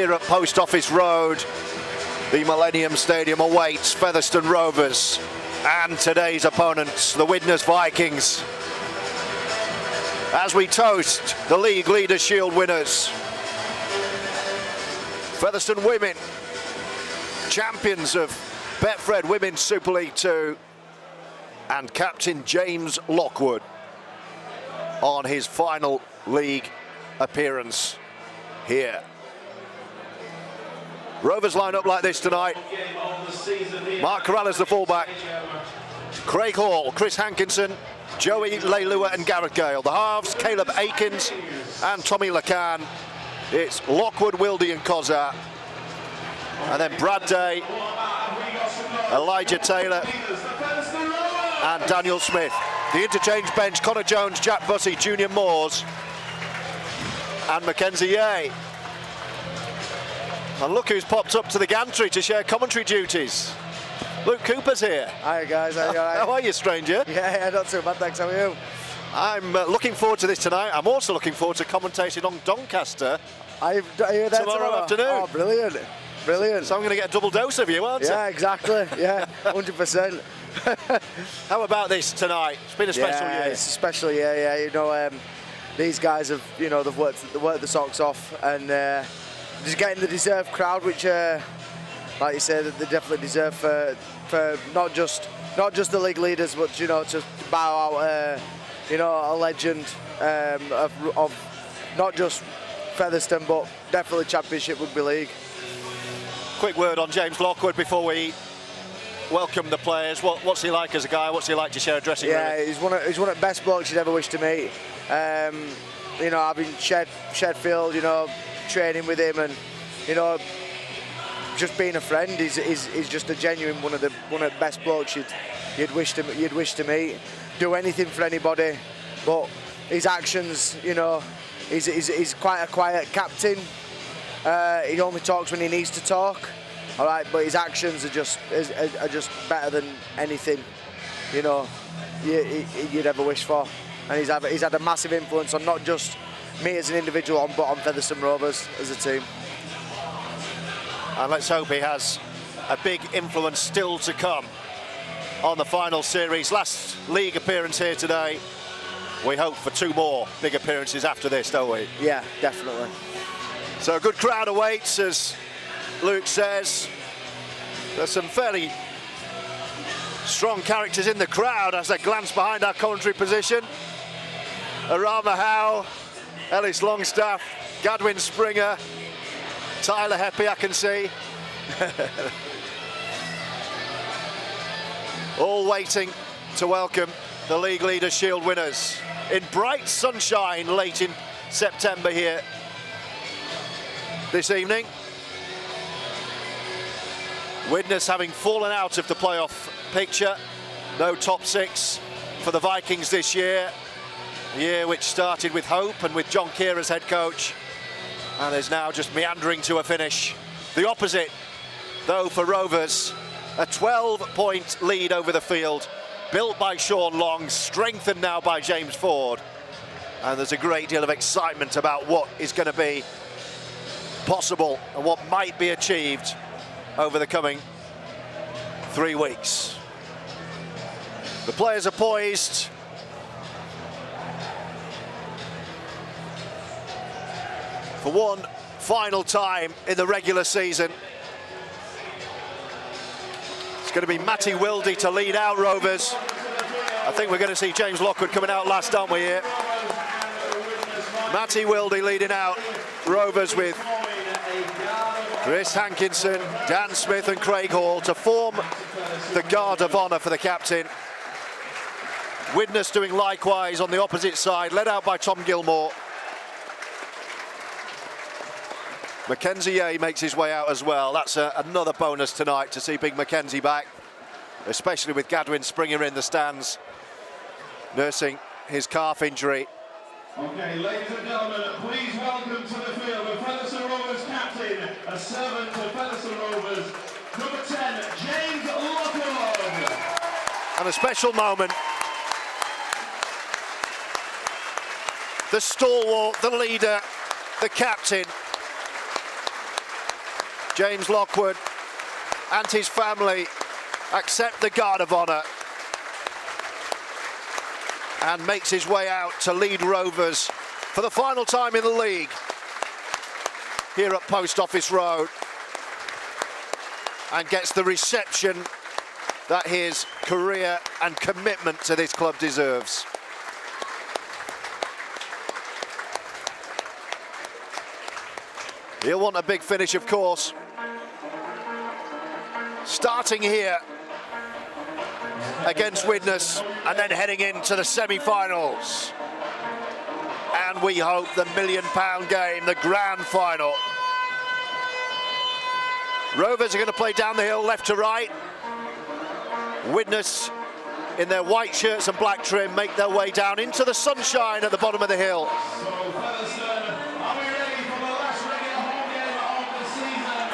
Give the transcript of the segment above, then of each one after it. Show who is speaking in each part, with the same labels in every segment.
Speaker 1: here at Post Office Road. The Millennium Stadium awaits Featherstone Rovers and today's opponents, the Widnes Vikings, as we toast the League Leaders Shield winners. Featherstone women, champions of Betfred Women's Super League 2, and Captain James Lockwood on his final league appearance here. Rovers line up like this tonight. Mark Corrales the fullback, Craig Hall, Chris Hankinson, Joey Leilua and Gareth Gale. The halves, Caleb Akins and Tommy Lacan. It's Lockwood, Wildy and Kozar. And then Brad Day, Elijah Taylor and Daniel Smith. The interchange bench, Connor Jones, Jack Bussey, Junior Moores and Mackenzie Yeh. And look who's popped up to the gantry to share commentary duties. Luke Cooper's here.
Speaker 2: Hi guys, how are you?
Speaker 1: How are you, stranger?
Speaker 2: Yeah, not too bad, thanks. How are you?
Speaker 1: I'm looking forward to this tonight. I'm also looking forward to commentating on Doncaster
Speaker 2: Are you there
Speaker 1: tomorrow afternoon.
Speaker 2: Oh, brilliant, brilliant.
Speaker 1: So I'm going to get a double dose of you, aren't I?
Speaker 2: Yeah, exactly. Yeah, 100%.
Speaker 1: How about this tonight? It's been a special year.
Speaker 2: It's a special year. Yeah, you know, these guys have, you know, they've worked the socks off, and just getting the deserved crowd, which, like you said, they definitely deserve for not just the league leaders, but you know, to bow out, you know, a legend of not just Featherstone, but definitely Championship Rugby League.
Speaker 1: Quick word on James Lockwood before we welcome the players. What's he like as a guy? What's he like to share a dressing room?
Speaker 2: Yeah, he's one of the best blokes you'd ever wish to meet. You know, having Shedfield, you know, training with him, and you know, just being a friend. He's just a genuine one of the best blokes you'd wish to meet. Do anything for anybody, but his actions, you know, he's quite a quiet captain. He only talks when he needs to talk. All right, but his actions are just better than anything, you know, you'd ever wish for. And he's had a massive influence on not just me as an individual, but on Featherstone Rovers as a team.
Speaker 1: And let's hope he has a big influence still to come on the final series. Last league appearance here today. We hope for 2 more big appearances after this, don't we?
Speaker 2: Yeah, definitely.
Speaker 1: So a good crowd awaits, as Luke says. There's some fairly strong characters in the crowd as they glance behind our commentary position. Arama Howe, Ellis Longstaff, Gadwin Springer, Tyler Heppy, I can see. All waiting to welcome the League Leaders Shield winners in bright sunshine late in September here this evening. Widnes having fallen out of the playoff picture. No top 6 for the Vikings this year. A year which started with hope and with John Keir as head coach, and is now just meandering to a finish. The opposite, though, for Rovers. A 12-point lead over the field, built by Sean Long, strengthened now by James Ford. And there's a great deal of excitement about what is going to be possible and what might be achieved over the coming 3 weeks. The players are poised. For one final time in the regular season. It's going to be Matty Wildy to lead out Rovers. I think we're going to see James Lockwood coming out last, aren't we, here? Matty Wildy leading out Rovers with Chris Hankinson, Dan Smith and Craig Hall to form the guard of honour for the captain. Widnes doing likewise on the opposite side, led out by Tom Gilmore. Mackenzie Yeh makes his way out as well. That's another bonus tonight to see big Mackenzie back, especially with Gadwin Springer in the stands, nursing his calf injury.
Speaker 3: Okay, ladies and gentlemen, please welcome to the field the Featherstone Rovers captain, a servant to Featherstone Rovers, number 10, James Lockwood.
Speaker 1: And a special moment. The stalwart, the leader, the captain, James Lockwood and his family accept the Guard of Honour and makes his way out to lead Rovers for the final time in the league here at Post Office Road, and gets the reception that his career and commitment to this club deserves. He'll want a big finish, of course. Starting here against Widnes and then heading into the semi-finals. And we hope the £1 million game, the grand final. Rovers are going to play down the hill, left to right. Widnes, in their white shirts and black trim, make their way down into the sunshine at the bottom of the hill.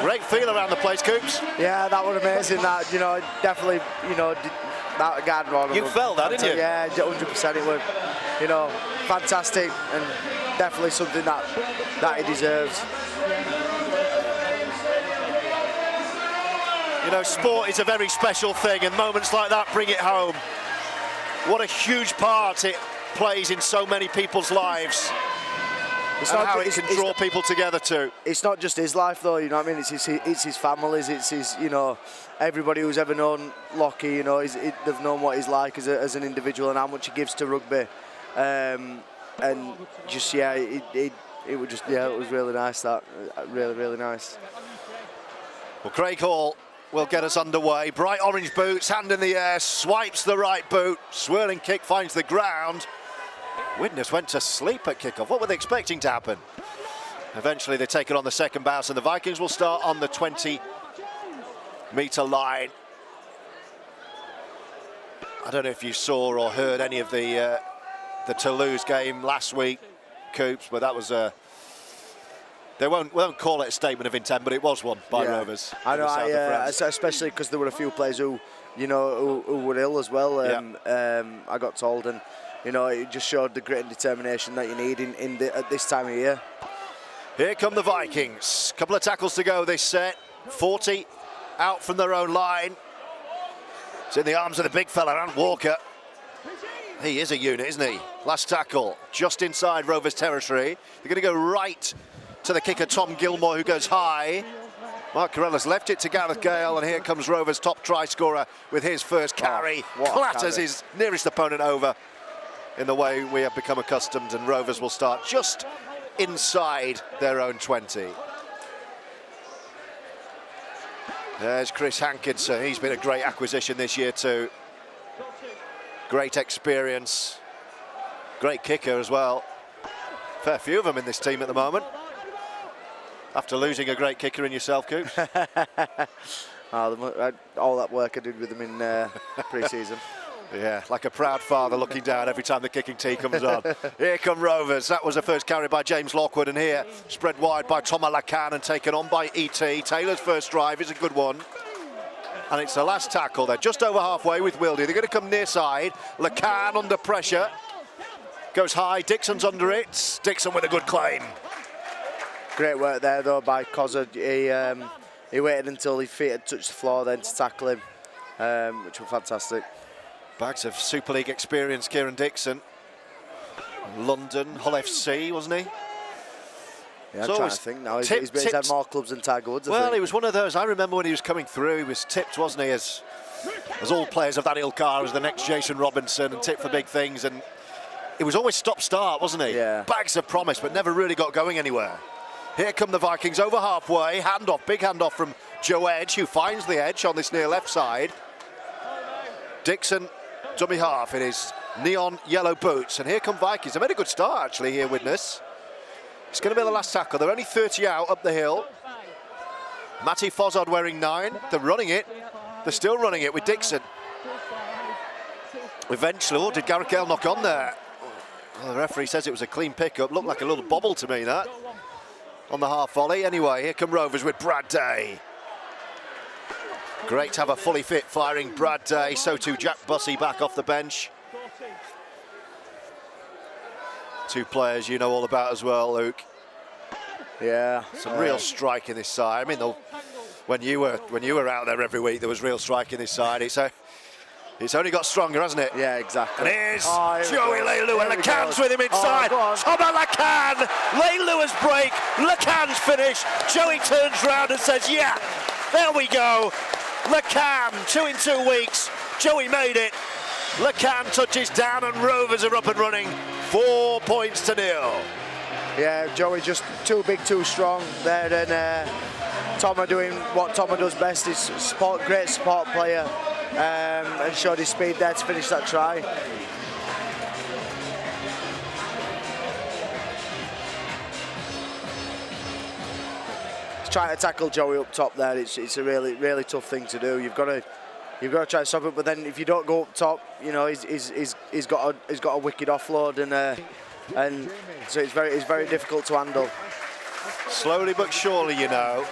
Speaker 1: Great feel around the place, Coops.
Speaker 2: Yeah, that was amazing. That, you know, definitely, you know, that Garden Road.
Speaker 1: You felt that, didn't you?
Speaker 2: Yeah, 100%. It was, you know, fantastic, and definitely something that he deserves.
Speaker 1: You know, sport is a very special thing, and moments like that bring it home. What a huge part it plays in so many people's lives. It's not how it can draw people together too.
Speaker 2: It's not just his life though, you know what I mean? It's his family's, it's his, you know, everybody who's ever known Lockie, you know, they've known what he's like as an individual and how much he gives to rugby. And just, yeah, it was just, yeah, it was really nice, that, really nice.
Speaker 1: Well, Craig Hall will get us underway. Bright orange boots, hand in the air, swipes the right boot, swirling kick finds the ground. Widnes went to sleep at kickoff. What were they expecting to happen? Eventually they take it on the second bounce, and the Vikings will start on the 20-metre line. I don't know if you saw or heard any of the Toulouse game last week, Coops, but that was a... They won't call it a statement of intent, but it was one by Rovers.
Speaker 2: I know, especially because there were a few players who, you know, who were ill as well. I got told, and you know, it just showed the grit and determination that you need at this time of year.
Speaker 1: Here come the Vikings. Couple of tackles to go this set. 40 out from their own line. It's in the arms of the big fella, Ant Walker. He is a unit, isn't he? Last tackle, just inside Rovers territory. They're going to go right to the kicker, Tom Gilmore, who goes high. Mark Carrella's left it to Gareth Gale, and here comes Rovers' top try scorer with his first carry. Clatters his nearest opponent over in the way we have become accustomed, and Rovers will start just inside their own 20. There's Chris Hankinson. He's been a great acquisition this year too. Great experience. Great kicker as well. Fair few of them in this team at the moment. After losing a great kicker in yourself, Coops.
Speaker 2: All that work I did with them in pre-season.
Speaker 1: Yeah, like a proud father looking down every time the kicking tee comes on. Here come Rovers. That was the first carry by James Lockwood, and here spread wide by Thomas Lacan and taken on by E.T. Taylor's first drive is a good one. And it's the last tackle. They're just over halfway with Wildy. They're going to come near side. Lacan under pressure. Goes high. Dixon's under it. Dixon with a good claim.
Speaker 2: Great work there though by Cozza. He waited until his feet had touched the floor then to tackle him, which was fantastic.
Speaker 1: Bags of Super League experience, Kieran Dixon. London, Hull FC, wasn't he?
Speaker 2: Yeah, I'm trying to think now. He's had more clubs than Tiger Woods,
Speaker 1: Well, he was one of those. I remember when he was coming through, he was tipped, wasn't he, as all players of that ilk are, as the next Jason Robinson, and tipped for big things. And it was always stop-start, wasn't he?
Speaker 2: Yeah.
Speaker 1: Bags of promise, but never really got going anywhere. Here come the Vikings over halfway. Handoff, big handoff from Joe Edge, who finds the edge on this near left side. Dixon, dummy half in his neon yellow boots. And here come Vikings. They made a good start, actually, here, Widnes. It's going to be the last tackle. They're only 30 out up the hill. Matty Fozzard wearing 9. They're running it. They're still running it with Dixon. Eventually, did Gareth Gale knock on there? Well, the referee says it was a clean pickup. Looked like a little bobble to me, that. On the half volley. Anyway, here come Rovers with Brad Day. Great to have a fully fit firing Brad Day. So too Jack Bussey back off the bench. Two players you know all about as well, Luke.
Speaker 2: Yeah.
Speaker 1: Some real strike in this side. I mean, when you were out there every week, there was real strike in this side. It's only got stronger, hasn't it?
Speaker 2: Yeah, exactly.
Speaker 1: And here's Joey Leilu, and Lecan's with him
Speaker 2: Oh,
Speaker 1: inside. Thomas Lecan, Leilu's break, Lecan's finish. Joey turns round and says, yeah, there we go. Lecan, 2 in 2 weeks. Joey made it. Lecan touches down and Rovers are up and running. 4 points to 0.
Speaker 2: Yeah, Joey just too big, too strong there, and Toma doing what Toma does best, is support, great support player, and showed his speed there to finish that try. Trying to tackle Joey up top there, it's a really tough thing to do. You've got to try to stop it, but then if you don't go up top, you know, he's got a wicked offload, and so it's very difficult to handle.
Speaker 1: Slowly but surely, you know,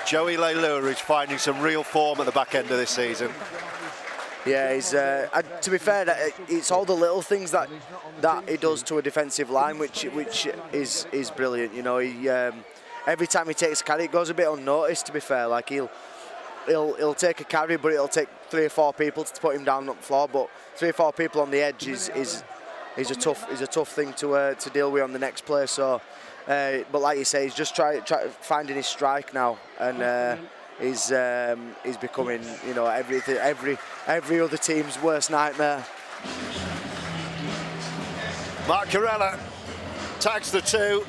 Speaker 1: Joey Leilu is finding some real form at the back end of this season.
Speaker 2: Yeah, he's to be fair, it's all the little things that he does to a defensive line, which is brilliant. You know, he every time he takes a carry, it goes a bit unnoticed. To be fair, like he'll take a carry, but it'll take 3 or 4 people to put him down on the floor. But 3 or 4 people on the edge is a tough thing to deal with on the next play. So, but like you say, he's just try finding his strike now, and he's becoming, you know, every other team's worst nightmare.
Speaker 1: Mark Carella tags the 2.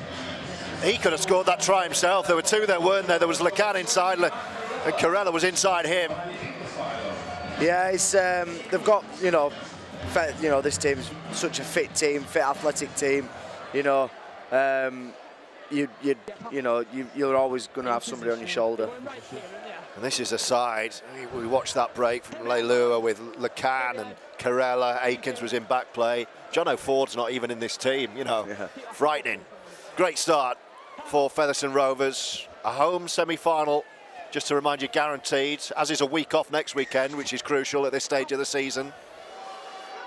Speaker 1: He could have scored that try himself. There were 2 there, weren't there? There was Lecan inside, and Carella was inside him.
Speaker 2: Yeah, it's they've got, you know, this team's such a fit team, fit athletic team. You know, you're always going to have somebody on your shoulder.
Speaker 1: And this is a side. We watched that break from Leilu with Lecan and Carella. Aikens was in back play. John O'Ford's not even in this team. You know, frightening. Great start for Featherstone Rovers. A home semi-final, just to remind you, guaranteed, as is a week off next weekend, which is crucial at this stage of the season.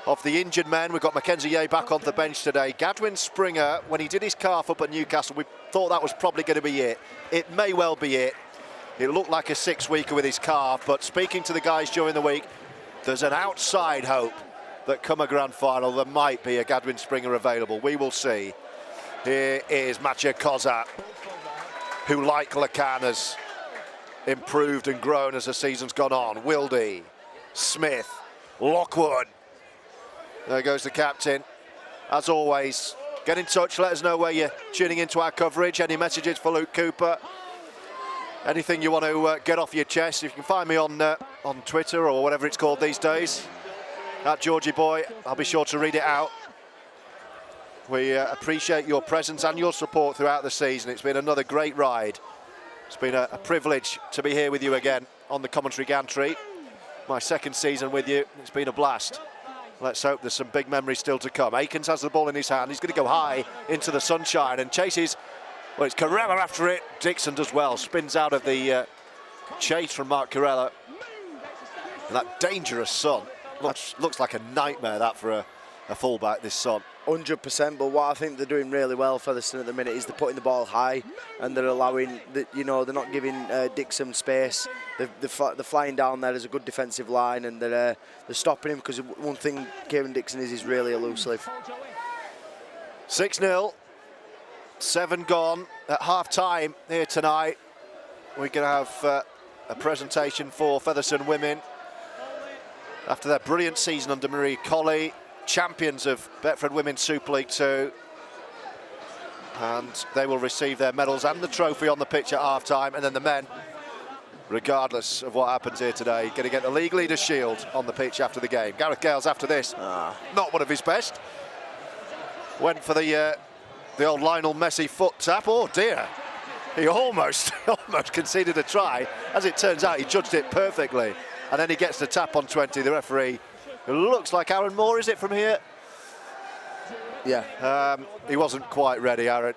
Speaker 1: Of the injured men, we've got Mackenzie Yeh back on the bench today. Gadwin Springer, when he did his calf up at Newcastle, we thought that was probably going to be it. It may well be it. It looked like a 6-weeker with his calf, but speaking to the guys during the week, there's an outside hope that come a grand final, there might be a Gadwin Springer available. We will see. Here is Mathieu Kozak, who, like Lecan, has improved and grown as the season's gone on. Wildy, Smith, Lockwood. There goes the captain. As always, get in touch, let us know where you're tuning into our coverage. Any messages for Luke Cooper? Anything you want to get off your chest? You can find me on Twitter or whatever it's called these days. At Georgie Boy, I'll be sure to read it out. We appreciate your presence and your support throughout the season. It's been another great ride. It's been a privilege to be here with you again on the commentary gantry. My 2nd season with you. It's been a blast. Let's hope there's some big memories still to come. Aikens has the ball in his hand. He's going to go high into the sunshine and chases. Well, it's Carella after it. Dixon does well. Spins out of the chase from Mark Carella. And that dangerous sun. Looks like a nightmare, that, for a fullback, this sun.
Speaker 2: 100%, but what I think they're doing really well, Featherstone, at the minute, is they're putting the ball high, and they're allowing, you know, they're not giving Dixon space. They're flying down there. There's a good defensive line, and they're stopping him, because one thing Kieran Dixon is, he's really elusive.
Speaker 1: 6-0, 7 gone at half-time here tonight. We're going to have a presentation for Featherstone women after their brilliant season under Marie Colley, champions of Betfred Women's Super League 2, and they will receive their medals and the trophy on the pitch at half-time. And then the men, regardless of what happens here today, going to get the League Leaders Shield on the pitch after the game. Gareth Gales after this, not one of his best. Went for the old Lionel Messi foot tap. Oh dear, he almost conceded a try. As it turns out, he judged it perfectly, and then he gets the tap on 20. The referee, it looks like Aaron Moore, is it, from here?
Speaker 2: Yeah.
Speaker 1: He wasn't quite ready, Aaron,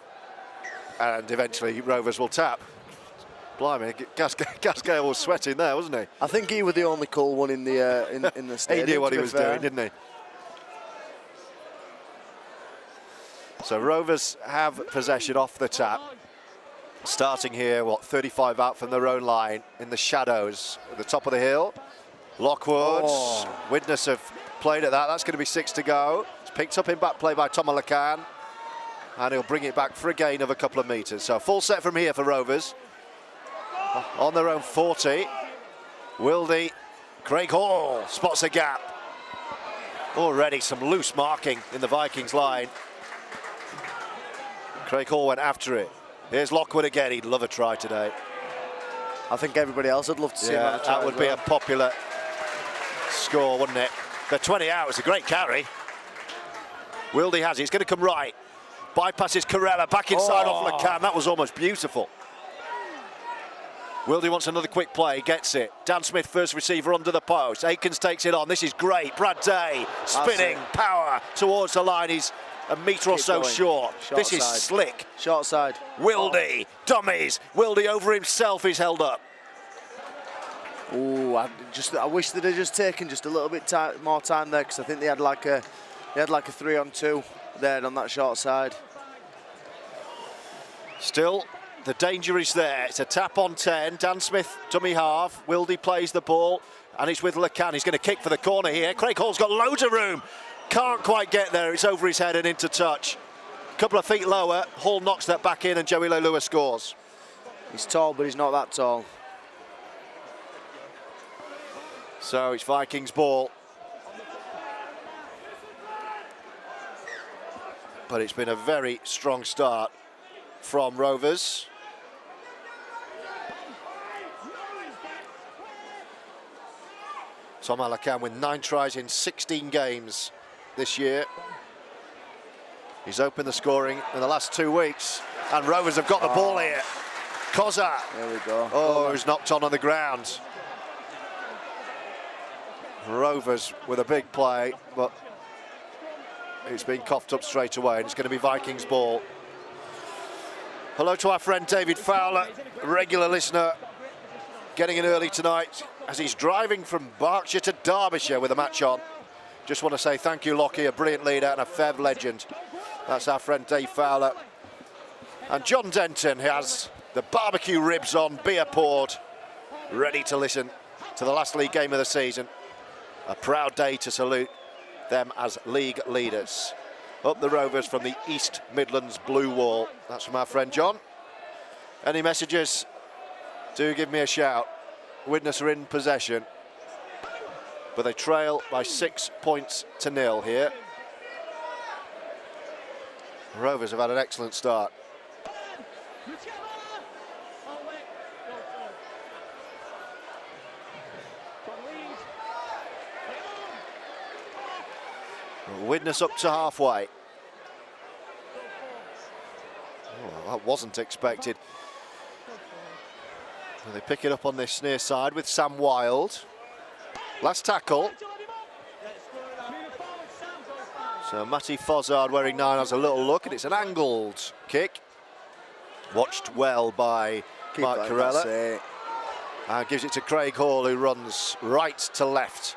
Speaker 1: and eventually Rovers will tap. Blimey, Gascale was sweating there, wasn't he?
Speaker 2: I think he was the only cool one in the in the stadium.
Speaker 1: He knew what he was doing, didn't he? So Rovers have possession off the tap. Starting here, what, 35 out from their own line in the shadows at the top of the hill. Lockwood, Widnes have played at that. That's going to be 6 to go. It's picked up in back play by Thomas Lacan. And he'll bring it back for a gain of a couple of metres. So full set from here for Rovers. On their own 40. Wildy, Craig Hall spots a gap. Already some loose marking in the Vikings line. Craig Hall went after it. Here's Lockwood again. He'd love a try today.
Speaker 2: I think everybody else would love to see him have a try.
Speaker 1: That would be a popular score, wouldn't it? The 20 out was a great carry. Wildy has it. It's going to come right. Bypasses Corella, back inside off Lacan. That was almost beautiful. Wildy wants another quick play, gets it. Dan Smith, first receiver under the post. Aikens takes it on. This is great. Brad Day, spinning, power towards the line. He's a metre or so short. This is slick.
Speaker 2: Short side.
Speaker 1: Wildy, dummies. Wildy over himself is held up.
Speaker 2: Ooh, I wish they'd have just taken just a little bit more time there, because I think they had like a 3-on-2 there on that short side.
Speaker 1: Still, the danger is there. It's a tap on 10. Dan Smith, dummy half. Wildy plays the ball, and it's with Lacan. He's going to kick for the corner here. Craig Hall's got loads of room. Can't quite get there. It's over his head and into touch. A couple of feet lower. Hall knocks that back in, and Joey Leilua scores.
Speaker 2: He's tall, but he's not that tall.
Speaker 1: So it's Vikings ball. But it's been a very strong start from Rovers. Tom Alacan with 9 tries in 16 games this year. He's opened the scoring in the last 2 weeks, and Rovers have got the ball here. Koza.
Speaker 2: There we go.
Speaker 1: Oh, who's knocked on the ground. Rovers with a big play, but it's been coughed up straight away, and it's going to be Vikings ball. Hello to our friend David Fowler, a regular listener, getting in early tonight as he's driving from Berkshire to Derbyshire with a match on. Just want to say thank you, Lockie, a brilliant leader and a Fev legend. That's our friend Dave Fowler. And John Denton has the barbecue ribs on, beer poured, ready to listen to the last league game of the season. A proud day to salute them as league leaders. Up the Rovers from the East Midlands Blue Wall. That's from our friend John. Any messages? Do give me a shout. Widnes are in possession, but they trail by 6 points to 0 here. Rovers have had an excellent start. Widnes up to halfway. Oh, that wasn't expected. And they pick it up on this near side with Sam Wild. Last tackle. So Matty Fozzard wearing 9 has a little look, and it's an angled kick. Watched well by Mark Corella. And gives it to Craig Hall, who runs right to left.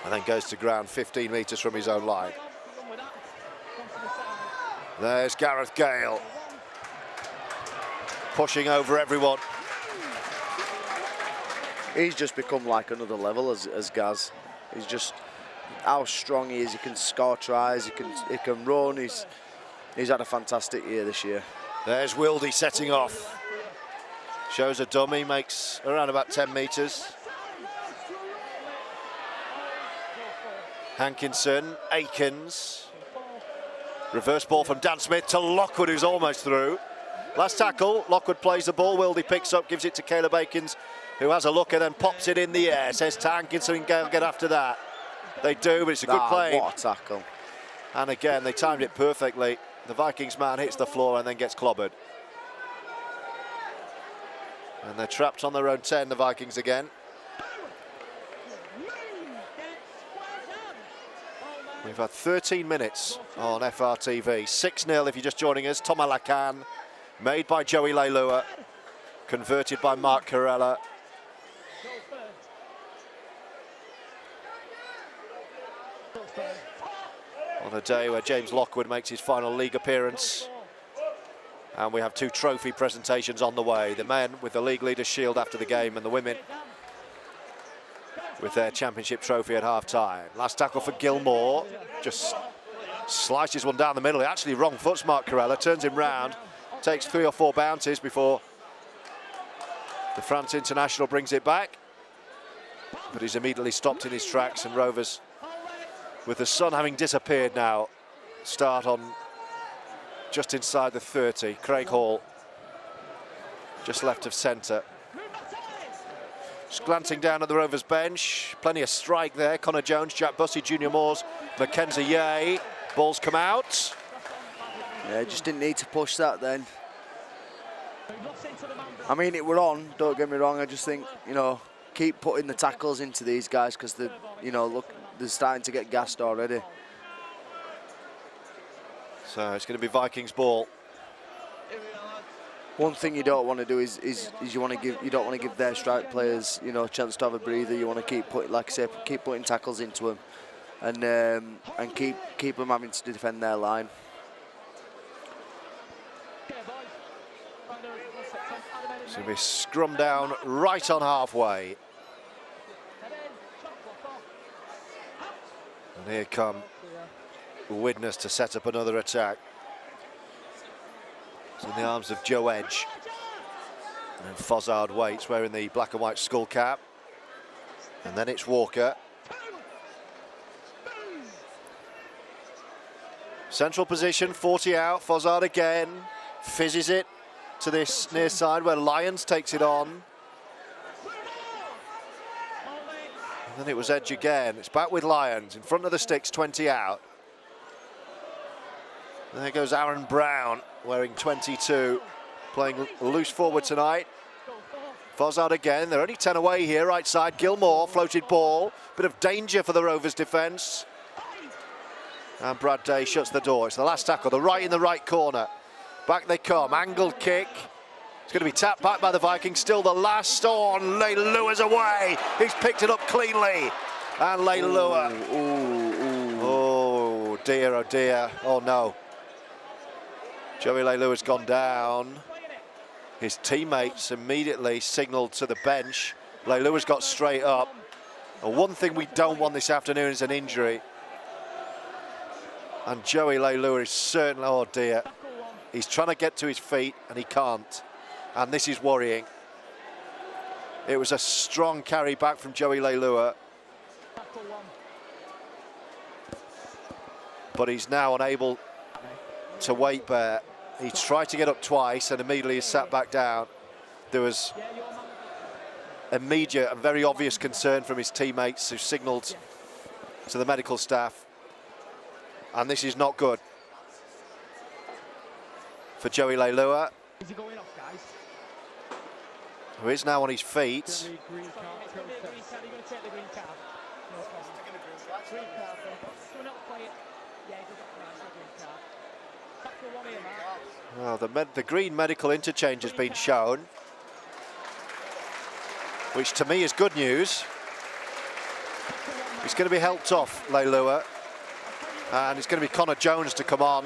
Speaker 1: And then goes to ground 15 metres from his own line. There's Gareth Gale. Pushing over everyone.
Speaker 2: He's just become like another level as Gaz. He's just how strong he is. He can score tries, he can run. He's had a fantastic year this year.
Speaker 1: There's Wildy setting off. Shows a dummy, makes around about 10 metres. Hankinson, Aikens. Reverse ball from Dan Smith to Lockwood, who's almost through. Last tackle, Lockwood plays the ball, Wildy picks up, gives it to Caleb Aikens, who has a look and then pops it in the air. Says to Hankinson and Gale get after that. They do, but it's a good play.
Speaker 2: What a tackle.
Speaker 1: And again, they timed it perfectly. The Vikings man hits the floor and then gets clobbered. And they're trapped on their own 10, the Vikings again. We've had 13 minutes on FRTV. 6-0 if you're just joining us. Thomas Lacan, made by Joey Leilua, converted by Mark Corella. On a day where James Lockwood makes his final league appearance. And we have 2 trophy presentations on the way. The men with the League Leaders Shield after the game, and the women with their championship trophy at half-time. Last tackle for Gilmore. Just slices one down the middle. Actually wrong foot smart, Corella. Turns him round. Takes 3 or 4 bounces before the France international brings it back. But he's immediately stopped in his tracks, and Rovers, with the sun having disappeared now, start on just inside the 30. Craig Hall, just left of centre. Just glancing down at the Rovers bench, plenty of strike there. Connor Jones, Jack Bussey, Junior Moores, Mackenzie Yeh. Balls come out.
Speaker 2: Yeah, just didn't need to push that then. I mean, it were on, don't get me wrong. I just think, you know, keep putting the tackles into these guys, because they're, you know, look, they're starting to get gassed already.
Speaker 1: So it's going to be Vikings ball.
Speaker 2: One thing you don't want to do is you don't want to give their strike players, you know, a chance to have a breather. You want to keep putting, like I said, keep putting tackles into them, and keep them having to defend their line.
Speaker 1: It's going to be scrum down right on halfway. And here come Widnes to set up another attack. It's in the arms of Joe Edge. And Fozzard waits, wearing the black and white skull cap. And then it's Walker. Central position, 40 out, Fozzard again. Fizzes it to this near side where Lyons takes it on. And then it was Edge again. It's back with Lyons in front of the sticks, 20 out. And there goes Aaron Brown, wearing 22, playing loose forward tonight. Fozzard again, they're only 10 away here, right side. Gilmore, floated ball, bit of danger for the Rovers defence. And Brad Day shuts the door. It's the last tackle, the right in the right corner. Back they come, angled kick. It's going to be tapped back by the Vikings. Still the last on. Leilua's away. He's picked it up cleanly. And Leilua. Oh dear, oh dear. Oh no. Joey Leilua's gone down. His teammates immediately signalled to the bench. Leilua's got straight up. And one thing we don't want this afternoon is an injury. And Joey Leilua is certainly, oh dear. He's trying to get to his feet and he can't. And this is worrying. It was a strong carry back from Joey Leilua. But he's now unable to weight bear. He tried to get up twice and immediately is sat back down. There was immediate and very obvious concern from his teammates who signalled to the medical staff. And this is not good for Joey Leilua, who is now on his feet. Well, the green medical interchange has been shown, which to me is good news. He's going to be helped off, Leilua, and it's going to be Connor Jones to come on,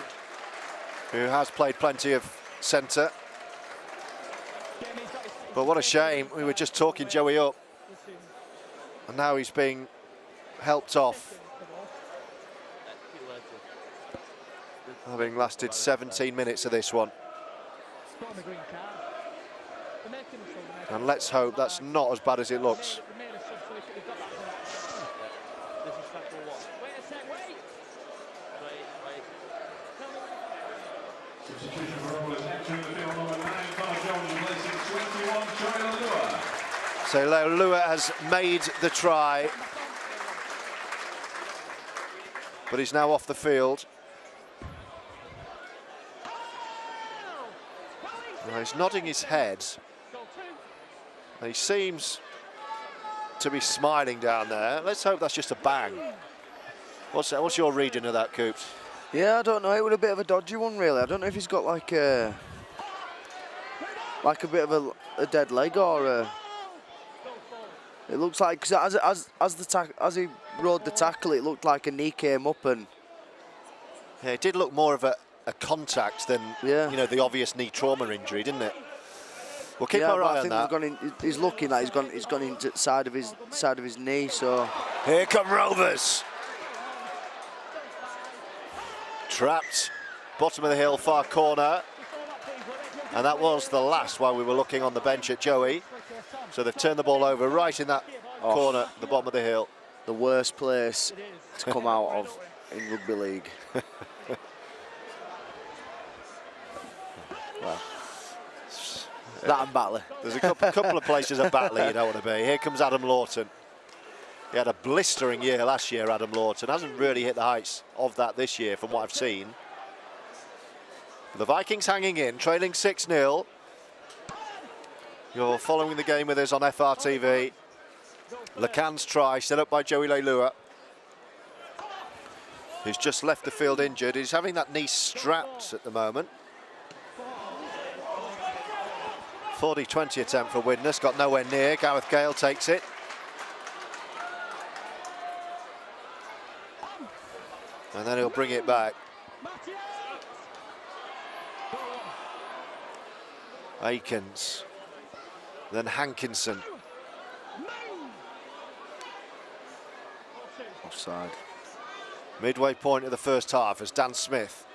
Speaker 1: who has played plenty of centre. But what a shame, we were just talking Joey up, and now he's being helped off, having lasted 17 minutes of this one. And let's hope that's not as bad as it looks. So Leilua has made the try, but he's now off the field. Well, he's nodding his head. And he seems to be smiling down there. Let's hope that's just a bang. What's your reading of that, Coops?
Speaker 2: Yeah, I don't know. It was a bit of a dodgy one, really. I don't know if he's got like a bit of a dead leg or a. It looks like, cause as he rode the tackle, it looked like a knee came up and.
Speaker 1: Yeah, it did look more of a contact than
Speaker 2: Yeah.
Speaker 1: you know, the obvious knee trauma injury, didn't it? We'll keep our
Speaker 2: but
Speaker 1: eye
Speaker 2: I
Speaker 1: on
Speaker 2: think
Speaker 1: that.
Speaker 2: he's looking like he's gone into the side of his knee. So
Speaker 1: Here come Rovers. Trapped, bottom of the hill, far corner. And that was the last while we were looking on the bench at Joey. So they've turned the ball over right in that corner, the bottom of the hill.
Speaker 2: the worst place to come out of in rugby league. Well, that and Batley.
Speaker 1: There's a couple of places at Batley you don't want to be. Here comes Adam Lawton. He had a blistering year last year, Adam Lawton. Hasn't really hit the heights of that this year from what I've seen. The Vikings hanging in, trailing 6-0. You're following the game with us on FRTV. Lacan's try, set up by Joey Leilua, who's just left the field injured. He's having that knee strapped at the moment. 40-20 attempt for Widnes, got nowhere near. Gareth Gale takes it. And then he'll bring it back. Aikens, then Hankinson.
Speaker 2: Offside.
Speaker 1: Midway point of the first half as Dan Smith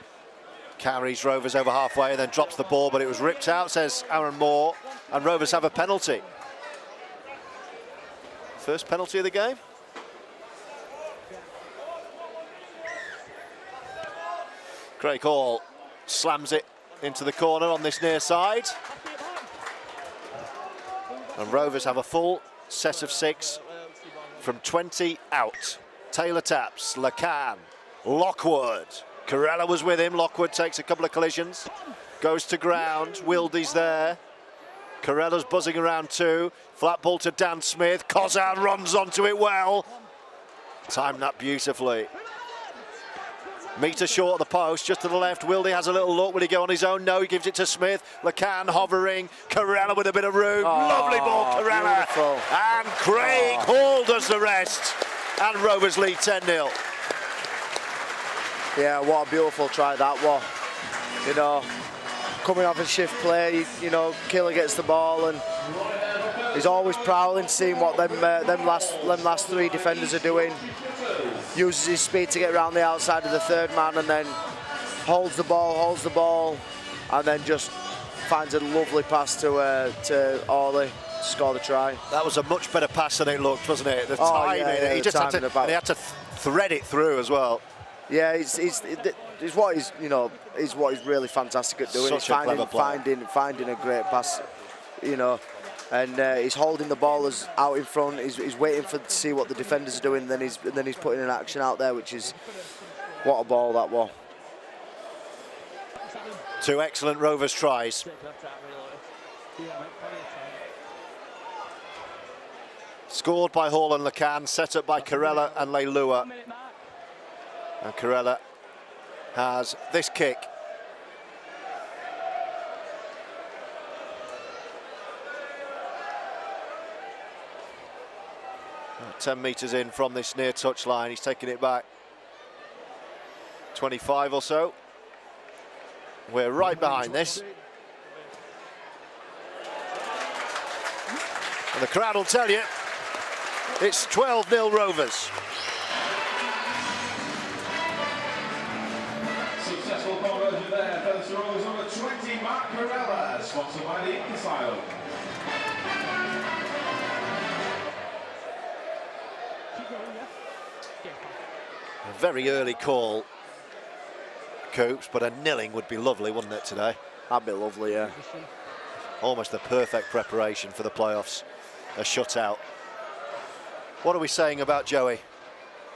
Speaker 1: carries Rovers over halfway and then drops the ball, but it was ripped out, says Aaron Moore, and Rovers have a penalty. First penalty of the game. Craig Hall slams it into the corner on this near side. And Rovers have a full set of 6 from 20 out. Taylor taps, Lacan, Lockwood. Corella was with him. Lockwood takes a couple of collisions, goes to ground. Wildy's there. Corella's buzzing around too. Flat ball to Dan Smith. Kozan runs onto it well. Timed that beautifully. Metre short of the post, just to the left. Wildy has a little look. Will he go on his own? No, he gives it to Smith. Lacan hovering. Corella with a bit of room. Lovely ball, Corella.
Speaker 2: Beautiful.
Speaker 1: And Craig Hall does the rest. And Rovers lead 10-0.
Speaker 2: Yeah, what a beautiful try that was. You know, coming off a shift play, you know, Killer gets the ball and he's always prowling, seeing what them last 3 defenders are doing. Uses his speed to get around the outside of the third man and then holds the ball, and then just finds a lovely pass to Orley to score the try.
Speaker 1: That was a much better pass than it looked, wasn't it? The
Speaker 2: Oh,
Speaker 1: timing,
Speaker 2: yeah,
Speaker 1: he
Speaker 2: the
Speaker 1: just had
Speaker 2: timing
Speaker 1: to,
Speaker 2: about-
Speaker 1: and he had to thread it through as well.
Speaker 2: Yeah, it's what he's, you know, is what he's really fantastic at doing.
Speaker 1: Such
Speaker 2: He's
Speaker 1: a clever player.
Speaker 2: finding a great pass, you know, and he's holding the ball out in front. He's waiting to see what the defenders are doing. Then he's putting an action out there, which is what a ball that was.
Speaker 1: 2 excellent Rovers tries. Scored by Hall and Lacan, set up by Corella and Leilua. And Corella has this kick. Oh, 10 metres in from this near touch line, he's taking it back 25 or so. We're right behind this. And the crowd will tell you it's 12-0 Rovers.
Speaker 3: Successful conversion there for the Rovers number 20, Mark Corella, sponsored by the Ink Asylum.
Speaker 1: A very early call, Coops, but a nilling would be lovely, wouldn't it, today?
Speaker 2: That'd be lovely, yeah.
Speaker 1: Almost the perfect preparation for the playoffs, a shutout. What are we saying about Joey?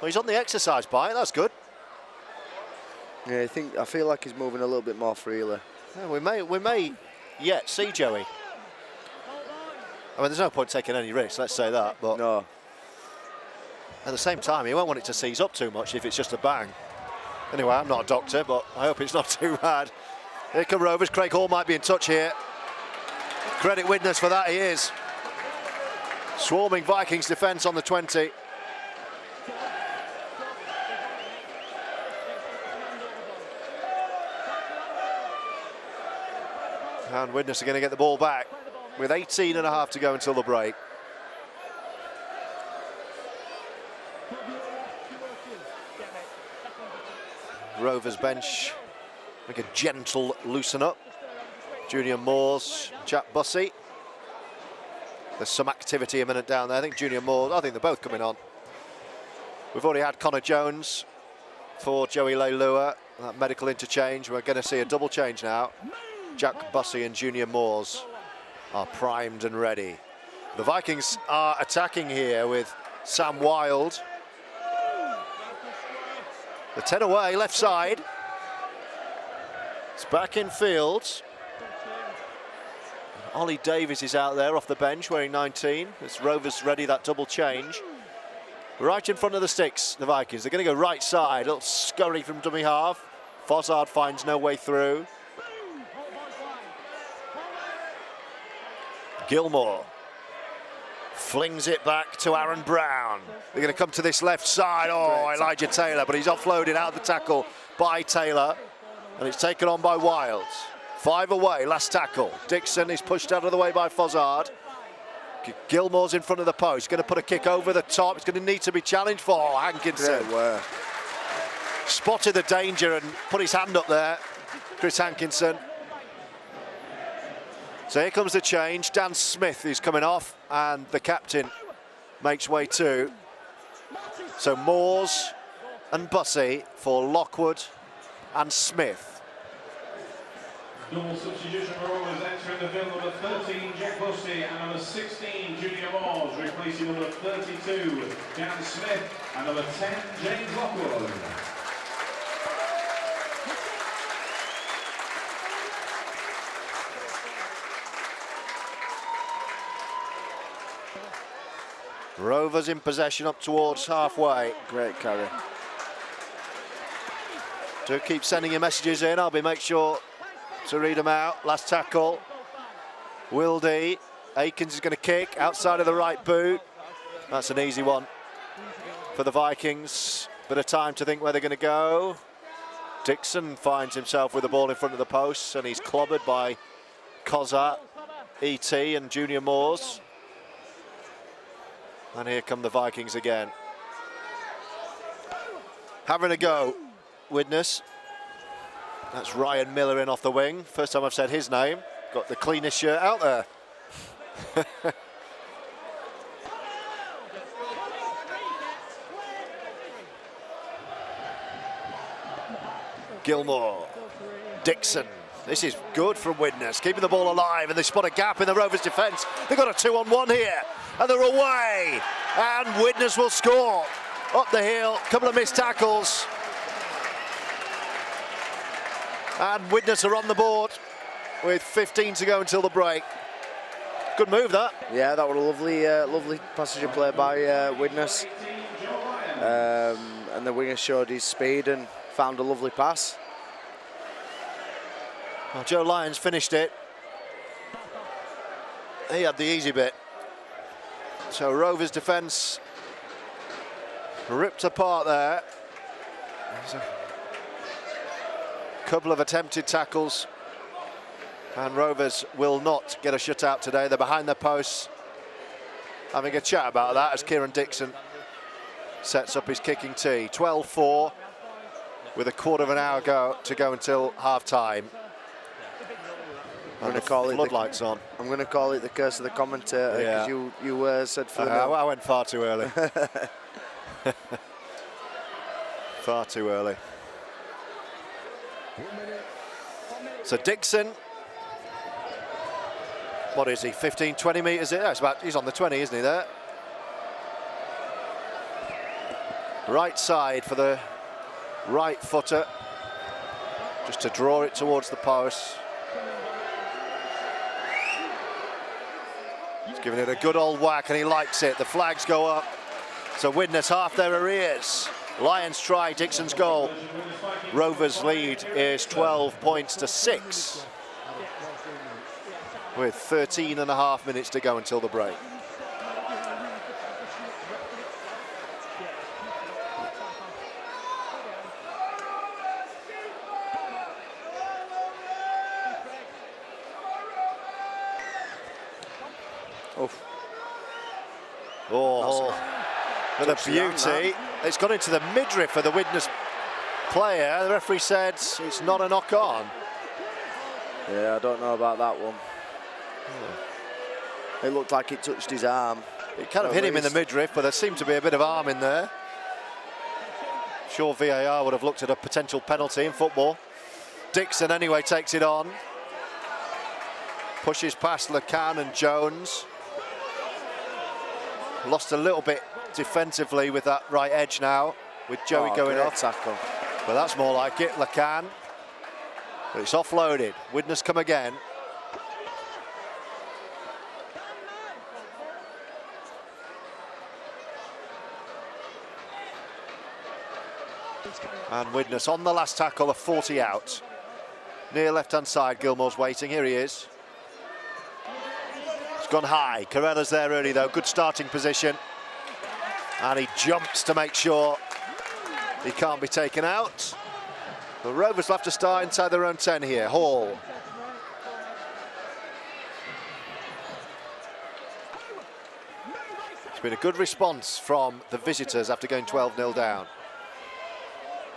Speaker 1: Well, he's on the exercise bike, that's good.
Speaker 2: Yeah, I feel like he's moving a little bit more freely.
Speaker 1: Yeah, we may yet see Joey. I mean, there's no point taking any risks, let's say that, but
Speaker 2: No.
Speaker 1: at the same time, he won't want it to seize up too much if it's just a bang. Anyway, I'm not a doctor, but I hope it's not too bad. Here come Rovers. Craig Hall might be in touch here. Credit Widnes for that, he is. Swarming Vikings defence on the 20. And Widnes are going to get the ball back with 18 and a half to go until the break. Rovers bench make a gentle loosen up. Junior Moores, Jack Bussey. There's some activity a minute down there. I think Junior Moores, I think they're both coming on. We've already had Connor Jones for Joey Leilua, that medical interchange. We're going to see a double change now. Jack Bussey and Junior Moores are primed and ready. The Vikings are attacking here with Sam Wilde. The 10 away, left side. It's back in field. Ollie Davies is out there off the bench wearing 19. As Rovers ready that double change. Right in front of the sticks, the Vikings. They're going to go right side. A little scurry from dummy half. Fozzard finds no way through. Gilmore flings it back to Aaron Brown. They're going to come to this left side. Oh, Elijah Taylor, but he's offloaded out of the tackle by Taylor. And it's taken on by Wilde. 5 away, last tackle. Dixon is pushed out of the way by Fozzard. Gilmore's in front of the post. Going to put a kick over the top. It's going to need to be challenged for Hankinson. Spotted the danger and put his hand up there, Chris Hankinson. So here comes the change. Dan Smith is coming off and the captain makes way too. So Moores and Bussey for Lockwood and Smith.
Speaker 3: Double substitution for Rovers entering the field, number 13, Jack Bussey, and number 16, Junior Moores, replacing number 32, Dan Smith, and number 10, James Lockwood.
Speaker 1: Rovers in possession up towards halfway.
Speaker 2: Great carry.
Speaker 1: Do keep sending your messages in. I'll make sure to read them out. Last tackle. Wildy. Akins is going to kick outside of the right boot. That's an easy one for the Vikings. Bit of time to think where they're going to go. Dixon finds himself with the ball in front of the posts and he's clobbered by Kozza, E.T. and Junior Moores. And here come the Vikings again. Having a go, Widnes. That's Ryan Miller in off the wing. First time I've said his name. Got the cleanest shirt out there. Gilmore. Dixon. This is good from Widnes, keeping the ball alive, and they spot a gap in the Rovers' defence. They've got a 2-on-1 here, and they're away. And Widnes will score. Up the hill, couple of missed tackles. And Widnes are on the board with 15 to go until the break. Good move, that.
Speaker 2: Yeah, that was a lovely, lovely passage of play by Widnes. And the winger showed his speed and found a lovely pass.
Speaker 1: Well, Joe Lyons finished it. He had the easy bit. So Rovers' defence ripped apart there. There's a couple of attempted tackles. And Rovers will not get a shutout today. They're behind their posts. Having a chat about that as Kieran Dixon sets up his kicking tee. 12-4 with a quarter of an hour to go until half-time.
Speaker 2: I'm going to call it
Speaker 1: floodlights on.
Speaker 2: I'm going to call it the curse of the commentator because you said for the
Speaker 1: I went far too early. Far too early. So Dixon, what is he, 15, 20 metres? He's on the 20, isn't he, there? Right side for the right footer, just to draw it towards the post. He's giving it a good old whack and he likes it. The flags go up. So Widnes half their arrears. Lions try Dixon's goal. Rovers' lead is 12 points to 6 with 13 and a half minutes to go until the break.
Speaker 2: Oof.
Speaker 1: Oh, with a beauty. It's gone into the midriff of the Widnes player. The referee said it's not a knock on.
Speaker 2: Yeah, I don't know about that one. It looked like it touched his arm.
Speaker 1: It kind of hit him in the midriff, but there seemed to be a bit of arm in there. Sure, VAR would have looked at a potential penalty in football. Dixon anyway takes it on. Pushes past LeCan and Jones. Lost a little bit defensively with that right edge now, with Joey going off.
Speaker 2: Tackle.
Speaker 1: But that's more like it, LeCan. But it's offloaded. Widnes come again. And Widnes on the last tackle, a 40 out. Near left-hand side, Gilmore's waiting. Here he is. It's gone high. Carrella's there early, though. Good starting position. And he jumps to make sure he can't be taken out. The Rovers will have to start inside their own 10 here. Hall. It's been a good response from the visitors after going 12-0 down.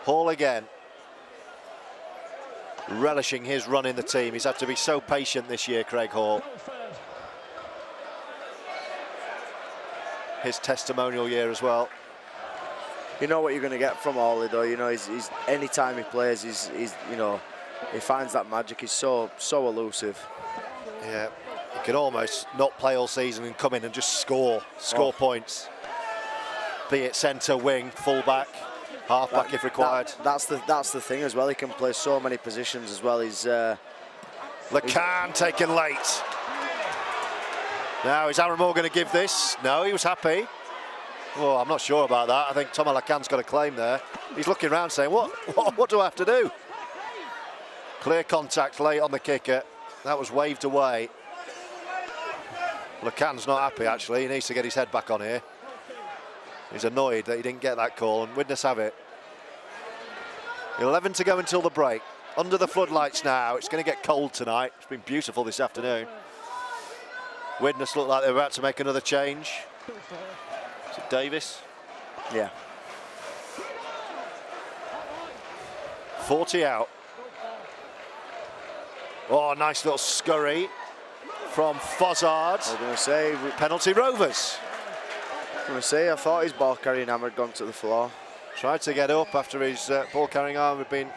Speaker 1: Hall again. Relishing his run in the team. He's had to be so patient this year, Craig Hall. His testimonial year as well.
Speaker 2: You know what you're going to get from Hawley, though. You know, he's any time he plays, he's you know, he finds that magic. He's so elusive.
Speaker 1: Yeah, he could almost not play all season and come in and just score points. Be it centre, wing, full-back, half-back if required.
Speaker 2: That's the thing as well. He can play so many positions as well.
Speaker 1: LeCan taken late. Now, is Aaron Moore going to give this? No, he was happy. Oh, I'm not sure about that. I think Thomas LeCan's got a claim there. He's looking around saying, what do I have to do? Clear contact late on the kicker. That was waved away. LeCan's not happy, actually. He needs to get his head back on here. He's annoyed that he didn't get that call, and Widnes have it. 11 to go until the break. Under the floodlights now. It's going to get cold tonight. It's been beautiful this afternoon. Widnes looked like they were about to make another change. Is it Davis?
Speaker 2: Yeah.
Speaker 1: 40 out. Oh, nice little scurry from Fozzard.
Speaker 2: I was going to say...
Speaker 1: Penalty Rovers.
Speaker 2: I was going to say, I thought his ball carrying arm had gone to the floor.
Speaker 1: Tried to get up after his ball carrying arm had been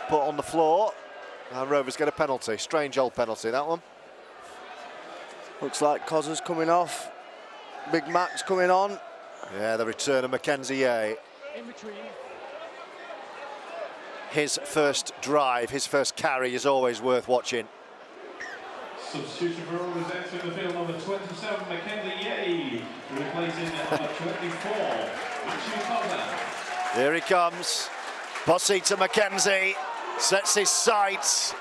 Speaker 1: put on the floor. And Rovers get a penalty. Strange old penalty, that one.
Speaker 2: Looks like Cozza's coming off. Big Mac's coming on.
Speaker 1: Yeah, the return of Mackenzie Yeh.
Speaker 4: In between.
Speaker 1: His first drive, his first carry is always worth watching.
Speaker 3: Substitution for Rovers entering the field, number 27, Mackenzie Yeh, replacing number 24, Matthew Cozza.
Speaker 1: Here he comes. Bossy to Mackenzie. Sets his sights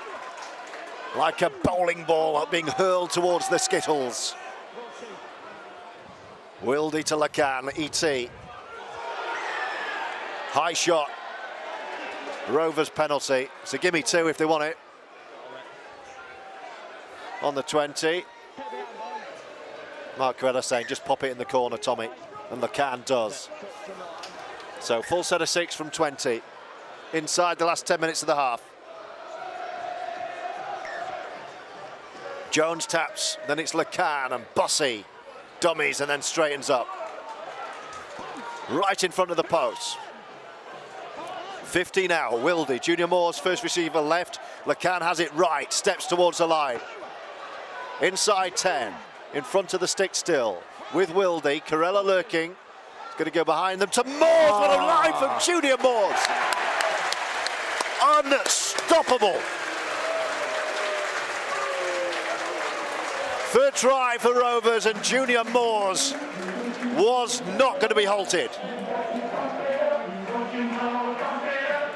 Speaker 1: like a bowling ball being hurled towards the skittles. Wildy to LeCan, ET. High shot. Rovers penalty. It's a gimme two if they want it. On the 20. Mark Carrella saying just pop it in the corner, Tommy. And LeCan does. So full set of 6 from 20. Inside the last 10 minutes of the half. Jones taps, then it's LeCan and Bossy. Dummies and then straightens up. Right in front of the post. 50 now, Wildy. Junior Moore's first receiver left. LeCan has it right, steps towards the line. Inside 10, in front of the stick still. With Wildy, Carrella lurking. He's going to go behind them to Moores. What a line from Junior Moores. Unstoppable. Third try for Rovers, and Junior Moores was not going to be halted.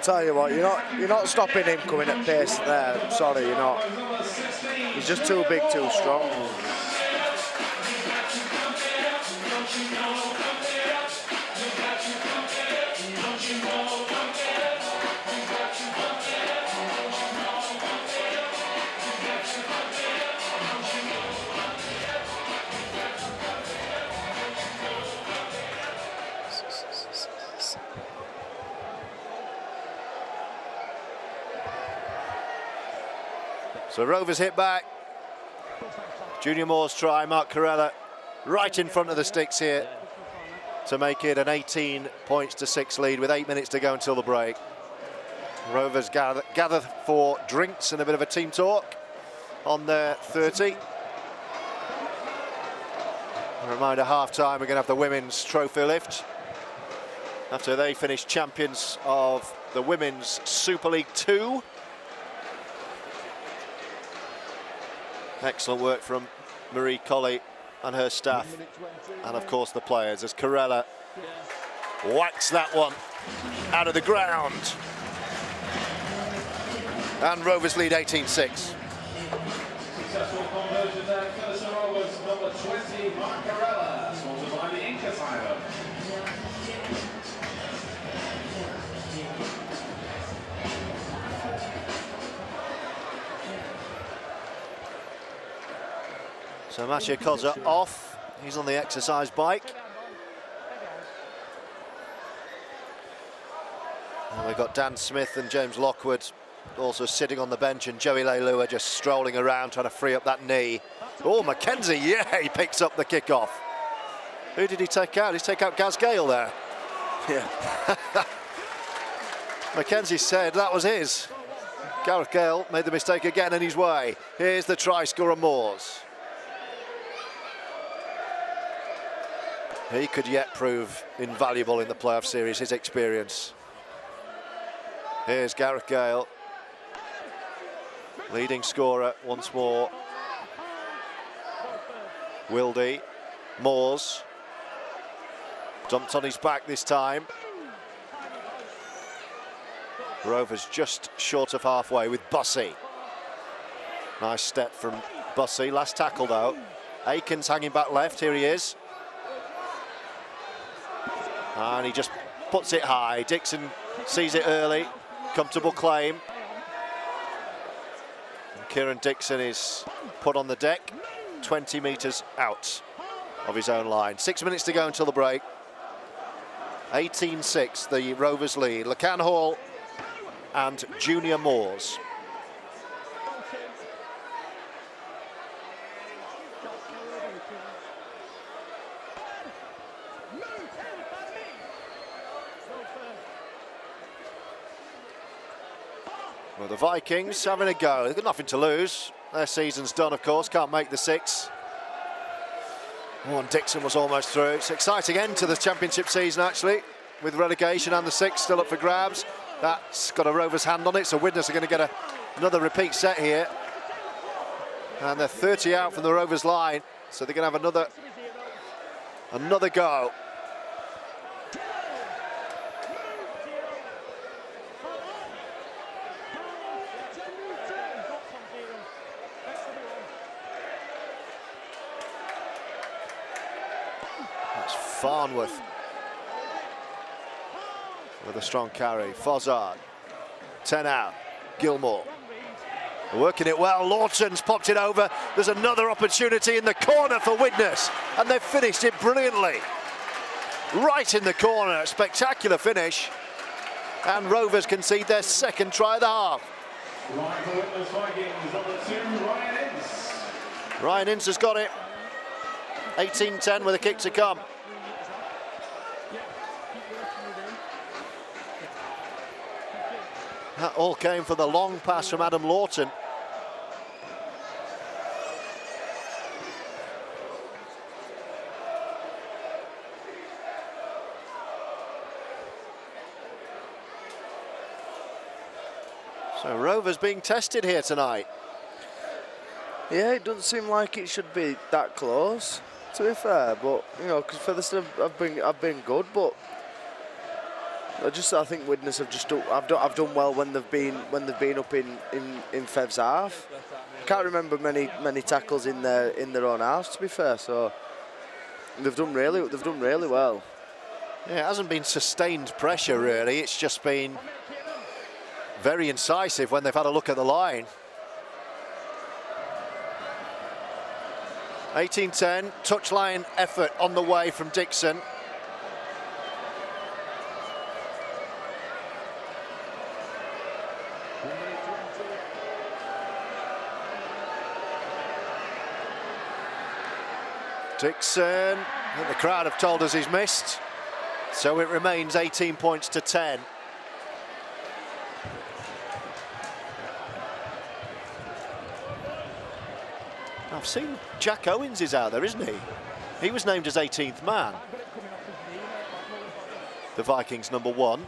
Speaker 2: Tell you what, you're not stopping him coming at pace there. Sorry, you're not. He's just too big, too strong.
Speaker 1: So Rovers hit back. Junior Moore's try, Mark Corella right in front of the sticks here to make it an 18 points to 6 lead with 8 minutes to go until the break. Rovers gather for drinks and a bit of a team talk on their 30. A reminder, half-time, we're going to have the women's trophy lift after they finished champions of the Women's Super League 2. Excellent work from Marie Colley and her staff, and of course the players, as Corella whacks that one out of the ground. And Rovers lead 18-6.
Speaker 3: Successful conversion there, Felicity Rovers, number 20, Mark Corella, sponsored by the Inca Asylum.
Speaker 1: So Mathieu Koza off, he's on the exercise bike. And we've got Dan Smith and James Lockwood also sitting on the bench, and Joey Leilua just strolling around trying to free up that knee. Oh, Mackenzie, yeah, he picks up the kickoff. Who did he take out? Did he take out Gaz Gale there?
Speaker 2: Yeah.
Speaker 1: Mackenzie said that was his. Gareth Gale made the mistake again in his way. Here's the try scorer, Moores. He could yet prove invaluable in the playoff series, his experience. Here's Gareth Gale, leading scorer once more. Wildy, Moores, dumped on his back this time. Rovers just short of halfway with Bussey. Nice step from Bussey, last tackle though. Aikens hanging back left, here he is. And he just puts it high. Dixon sees it early, comfortable claim. And Kieran Dixon is put on the deck, 20 metres out of his own line. 6 minutes to go until the break. 18-6, the Rovers lead. Lacan Hall and Junior Moores. Well, the Vikings having a go. They've got nothing to lose. Their season's done, of course. Can't make the 6. Oh, and Dixon was almost through. It's an exciting end to the championship season, actually, with relegation and the 6 still up for grabs. That's got a Rovers hand on it, so Widnes are going to get another repeat set here. And they're 30 out from the Rovers line, so they're going to have another go. Farnworth with a strong carry. Fozzard, 10 out. Gilmore working it well. Lawton's popped it over. There's another opportunity in the corner for Widnes, and they've finished it brilliantly. Right in the corner, a spectacular finish. And Rovers concede their second try of the half. Ryan Ince has got it. 18-10 with a kick to come. That all came for the long pass from Adam Lawton. So Rovers being tested here tonight.
Speaker 2: Yeah, it doesn't seem like it should be that close, to be fair. But you know, because Featherstone have been good, but I think Widnes have done well when they've been up in Fev's half. I can't remember many tackles in their own half, to be fair. So they've done really well.
Speaker 1: Yeah, it hasn't been sustained pressure really. It's just been very incisive when they've had a look at the line. 18-10, touchline effort on the way from Dixon. Dixon, I think the crowd have told us he's missed, so it remains 18 points to 10. I've seen Jack Owens is out there, isn't he? He was named as 18th man. The Vikings #1.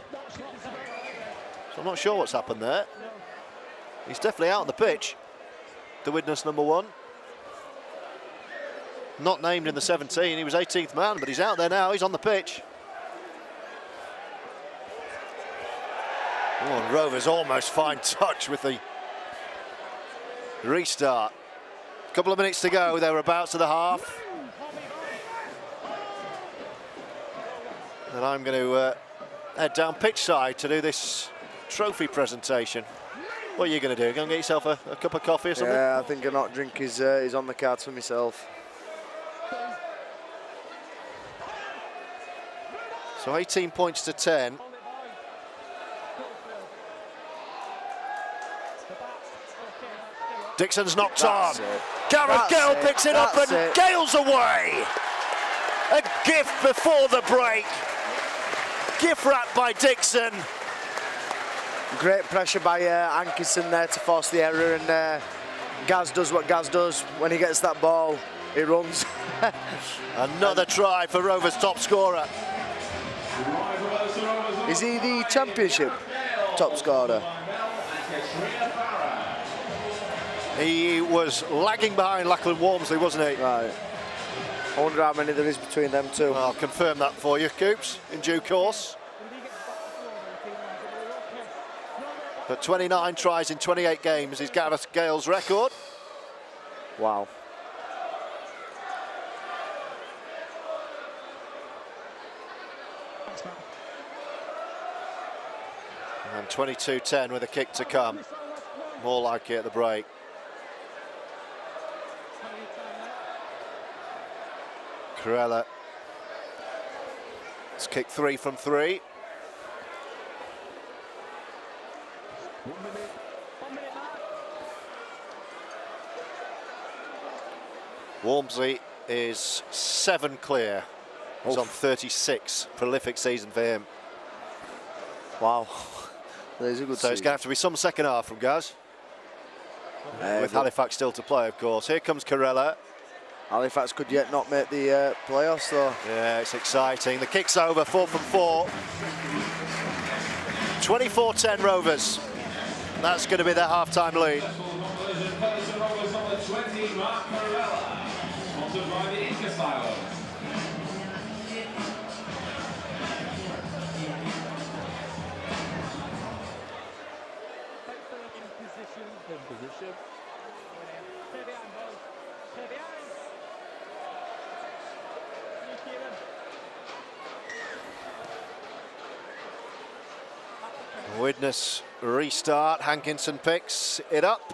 Speaker 1: So I'm not sure what's happened there. He's definitely out on the pitch. The Widnes #1. Not named in the 17, he was 18th man, but he's out there now, he's on the pitch. Oh, and Rovers almost fine touch with the restart. A couple of minutes to go, they were about to the half. And I'm going to head down pitch side to do this trophy presentation. What are you going to do? Go and get yourself a cup of coffee or something?
Speaker 2: Yeah, I think a hot drink is on the cards for myself.
Speaker 1: So 18 points to 10. Dixon's knocked on. Gareth Gale picks it up and Gale's away. A gift before the break. Gift wrapped by Dixon.
Speaker 2: Great pressure by Hankinson there to force the error, and Gaz does what Gaz does. When he gets that ball, he runs.
Speaker 1: Another try for Rovers' top scorer.
Speaker 2: Is he the championship top scorer?
Speaker 1: He was lagging behind Lachlan Walmsley, wasn't he?
Speaker 2: Right. I wonder how many there is between them two.
Speaker 1: I'll confirm that for you, Coops, in due course. But 29 tries in 28 games is Gareth Gale's record.
Speaker 2: Wow.
Speaker 1: And 22-10 with a kick to come. More like it at the break. Corella. It's kick 3 from 3. Walmsley is 7 clear. He's on 36. Prolific season for him.
Speaker 2: Wow. There's a good
Speaker 1: So it's going to have to be some second half from Gaz. With Halifax still to play, of course. Here comes Corella.
Speaker 2: Halifax could yet not make the playoffs, though.
Speaker 1: Yeah, it's exciting. The kick's over, 4 from 4. 24-10 Rovers. That's going to be their half-time lead. Widnes restart. Hankinson picks it up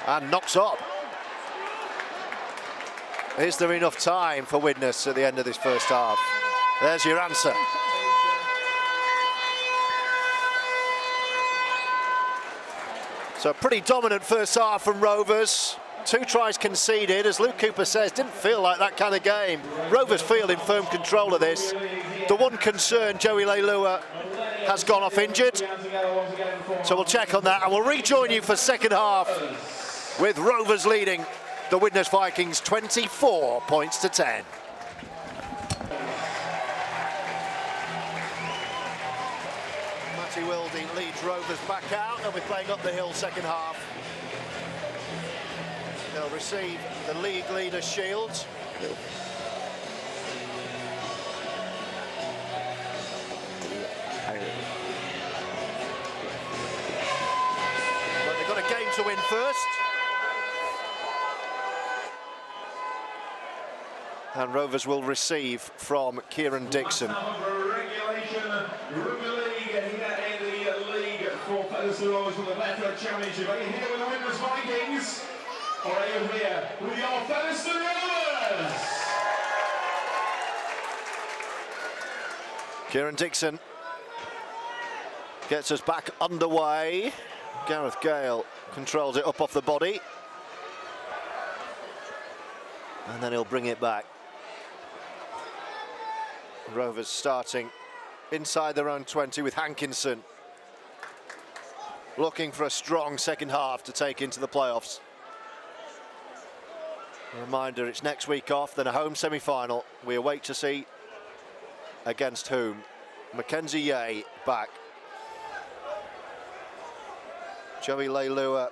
Speaker 1: and knocks on. Is there enough time for Widnes at the end of this first half? There's your answer. So a pretty dominant first half from Rovers. 2 tries conceded, as Luke Cooper says, didn't feel like that kind of game. Rovers feel in firm control of this. The one concern, Joey Leilua has gone off injured. So we'll check on that and we'll rejoin you for second half with Rovers leading the Widnes Vikings 24 points to 10. Matty Wilding leads Rovers back out. They'll be playing up the hill second half. They'll receive the league leader shield. But they've got a game to win first. And Rovers will receive from Kieran Dixon.
Speaker 3: Vikings. Or are you here with your Featherstone Rovers?
Speaker 1: Kieran Dixon gets us back underway. Gareth Gale controls it up off the body. And then he'll bring it back. Rovers starting inside their own 20 with Hankinson. Looking for a strong second half to take into the playoffs. A reminder, it's next week off, then a home semi-final. We await to see against whom. Mackenzie Yeh back. Joey Leilua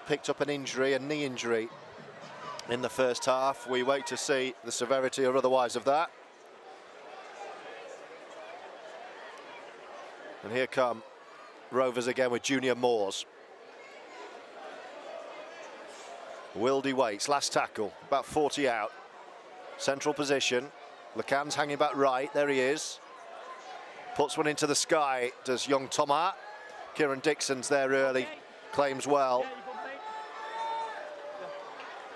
Speaker 1: picked up an injury, a knee injury, in the first half. We wait to see the severity or otherwise of that. And here come Rovers again with Junior Moores. Wildy waits, last tackle, about 40 out. Central position. Lacan's hanging back right, there he is. Puts one into the sky, does young Thomas. Kieran Dixon's there early, claims well.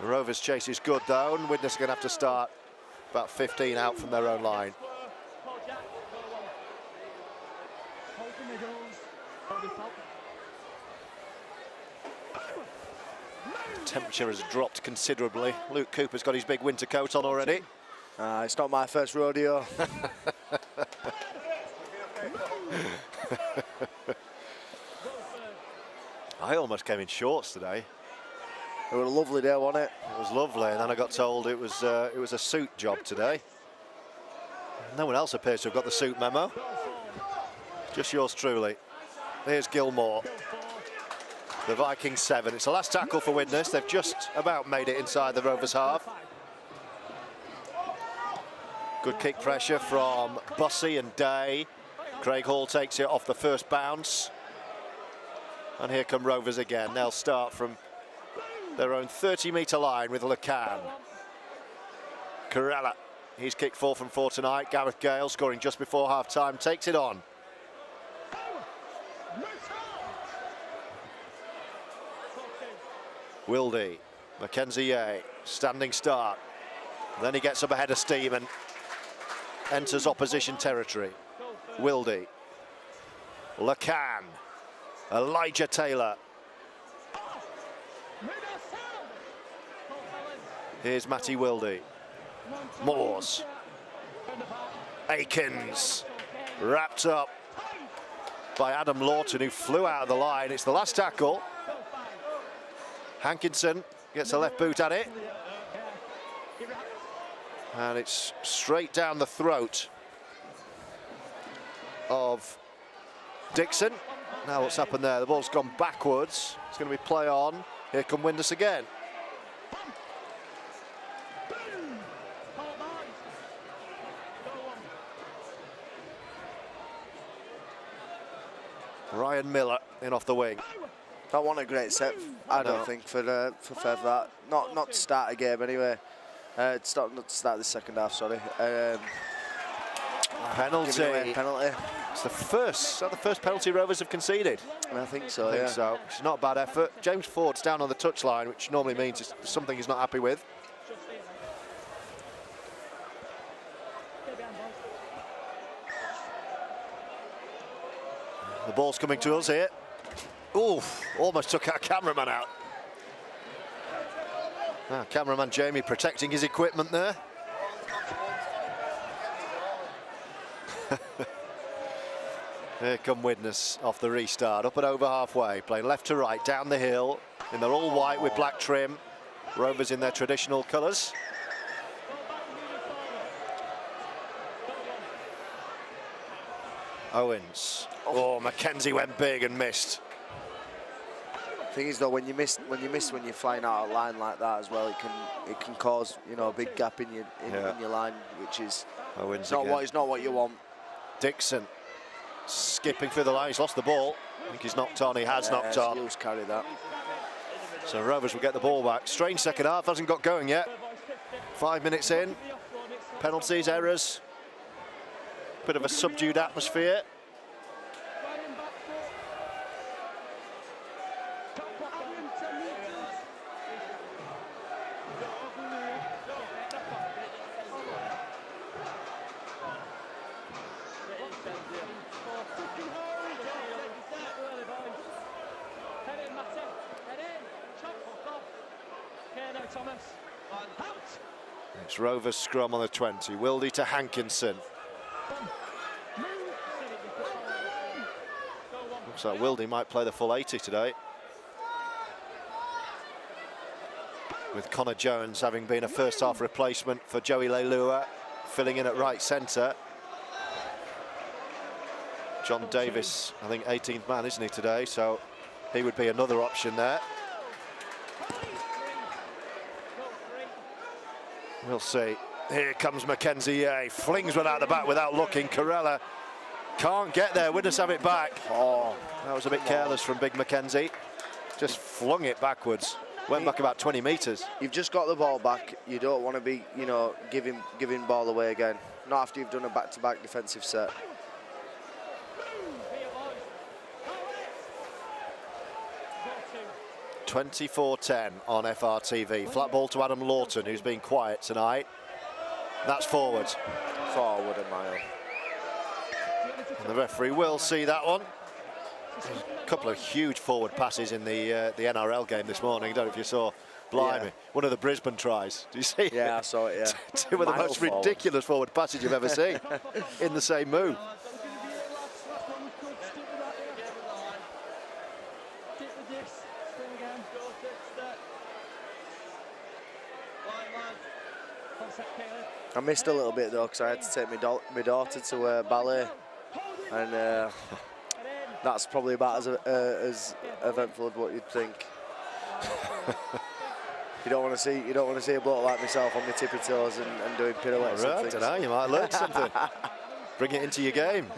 Speaker 1: The Rovers chase is good though, and Widnes are going to have to start about 15 out from their own line. The temperature has dropped considerably. Luke Cooper's got his big winter coat on already.
Speaker 2: It's not my first rodeo.
Speaker 1: I almost came in shorts today.
Speaker 2: It was a lovely day, wasn't it?
Speaker 1: It was lovely, and then I got told it was a suit job today. No one else appears to have got the suit memo. Just yours truly. Here's Gilmore. The Vikings 7. It's the last tackle for Widnes. They've just about made it inside the Rovers half. Good kick pressure from Bussey and Day. Craig Hall takes it off the first bounce. And here come Rovers again. They'll start from their own 30-metre line with Lacan. Corella, he's kicked 4 from 4 tonight. Gareth Gale scoring just before half-time, takes it on. Wildy, Mackenzie Yeh, standing start. Then he gets up ahead of steam and enters opposition territory. Wildy, Lacan, Elijah Taylor. Here's Matty Wildy. Moores. Akins. Wrapped up by Adam Lawton, who flew out of the line. It's the last tackle. Hankinson gets a left boot at it. And it's straight down the throat of Dixon. Now what's happened there? The ball's gone backwards. It's going to be play on. Here come Widnes again. Ryan Miller in off the wing.
Speaker 2: That wasn't a great set, I don't think, for that. Not to start a game anyway. Not to start the second half, sorry.
Speaker 1: Penalty.
Speaker 2: Penalty.
Speaker 1: It's the first penalty Rovers have conceded.
Speaker 2: I think so,
Speaker 1: I think so. It's not a bad effort. James Ford's down on the touchline, which normally means it's something he's not happy with. The ball's coming to us here. Oof, almost took our cameraman out. Cameraman Jamie protecting his equipment there. Here come Widnes off the restart, up and over halfway, playing left to right, down the hill, in their all white with black trim. Rovers in their traditional colours. Owens. Oh, Mackenzie went big and missed.
Speaker 2: Thing is though, when you miss when you're flying out of line like that as well, it can cause, you know, a big gap in your line, which is
Speaker 1: Owens
Speaker 2: it's not what you want.
Speaker 1: Dixon skipping through the line. He's lost the ball. I think he's knocked on. He has knocked on.
Speaker 2: He'll carry that.
Speaker 1: So Rovers will get the ball back. Strange second half, hasn't got going yet. 5 minutes in. Penalties, errors. Bit of a subdued atmosphere. It's Rovers scrum on the 20. Wildy to Hankinson. Looks like Wildy might play the full 80 today, with Connor Jones having been a first half replacement for Joey Leilua, filling in at right centre. John Davis, I think 18th man, isn't he, today? So he would be another option there. We'll see. Here comes Mackenzie Yeh, flings one out the back without looking. Corella can't get there. Widnes have it back. Oh, that was a bit careless from big Mackenzie. Just flung it backwards. Went back about 20 metres.
Speaker 2: You've just got the ball back. You don't want to be, you know, giving ball away again. Not after you've done a back-to-back defensive set.
Speaker 1: (24-10) on FRTV. Flat ball to Adam Lawton, who's been quiet tonight. That's forward.
Speaker 2: Forward a mile.
Speaker 1: And the referee will see that one. A couple of huge forward passes in the NRL game this morning. I don't know if you saw. Blimey, one of the Brisbane tries. Do you see?
Speaker 2: Yeah, I saw it, yeah.
Speaker 1: Two of the most ridiculous forward passes you've ever seen in the same move.
Speaker 2: I missed a little bit though because I had to take my daughter to ballet, and that's probably about as eventful as what you'd think. You don't want to see a bloke like myself on my tippy toes and doing pirouettes.
Speaker 1: Right, I don't know, you might learn something. Bring it into your game.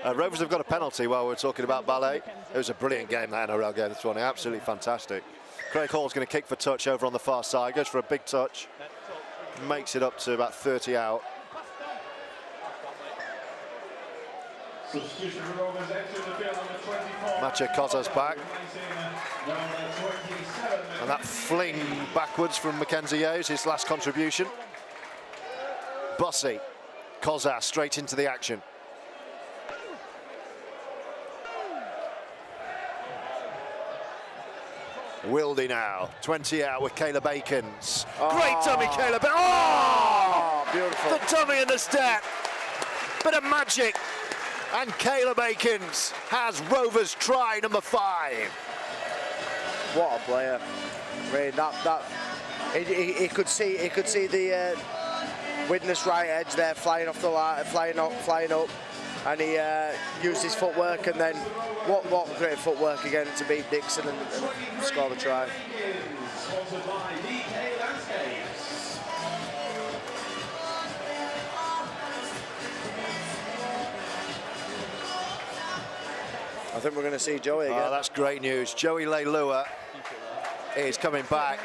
Speaker 1: Rovers have got a penalty while we're talking about ballet. It was a brilliant game, that NRL game this morning, absolutely fantastic. Craig Hall's going to kick for touch over on the far side, goes for a big touch. Makes it up to about 30 out. Macha Koza's back. And that fling backwards from Mackenzie Yeh is his last contribution. Bussy, Koza straight into the action. Wildy now, 20 out with Caleb Akins. Great dummy, Caleb. Oh!
Speaker 2: Beautiful.
Speaker 1: The dummy in the step. Bit of magic. And Caleb Akins has Rovers try number 5.
Speaker 2: What a player! I mean, he could see the Widnes right edge there flying off the line, flying up, and he used his footwork, and then what great footwork again to beat Dixon and score the try. I think we're going to see Joey again.
Speaker 1: Oh, that's great news. Joey Leilua is coming back.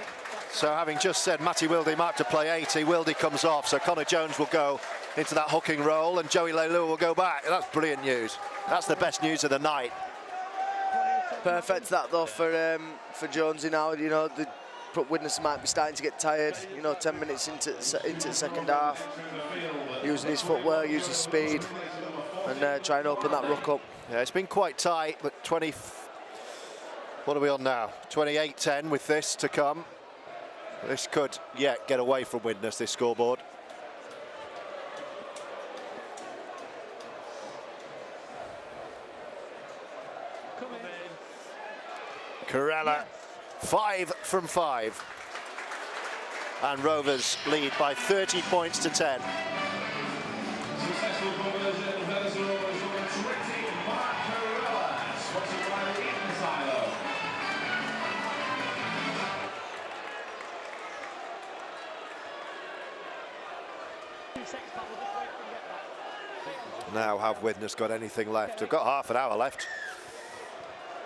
Speaker 1: So having just said Matty Wildy might have to play 80, Wildy comes off, so Connor Jones will go into that hooking role and Joey Leilua will go back. That's brilliant news. That's the best news of the night.
Speaker 2: Perfect that though for Jonesy now. You know, the Widnes might be starting to get tired. You know, 10 minutes into the second half, using his footwork, using his speed, and trying to open that ruck up.
Speaker 1: Yeah, it's been quite tight, but what are we on now? 28-10 with this to come. This could yet get away from Widnes, this scoreboard. Corella, 5 from 5. And Rovers lead by 30 points to 10.
Speaker 3: Successful conversion, Featherston Rovers number 20, Mark Corella, sponsored by the Widnes Silo.
Speaker 1: Now have Widnes got anything left? They've got half an hour left.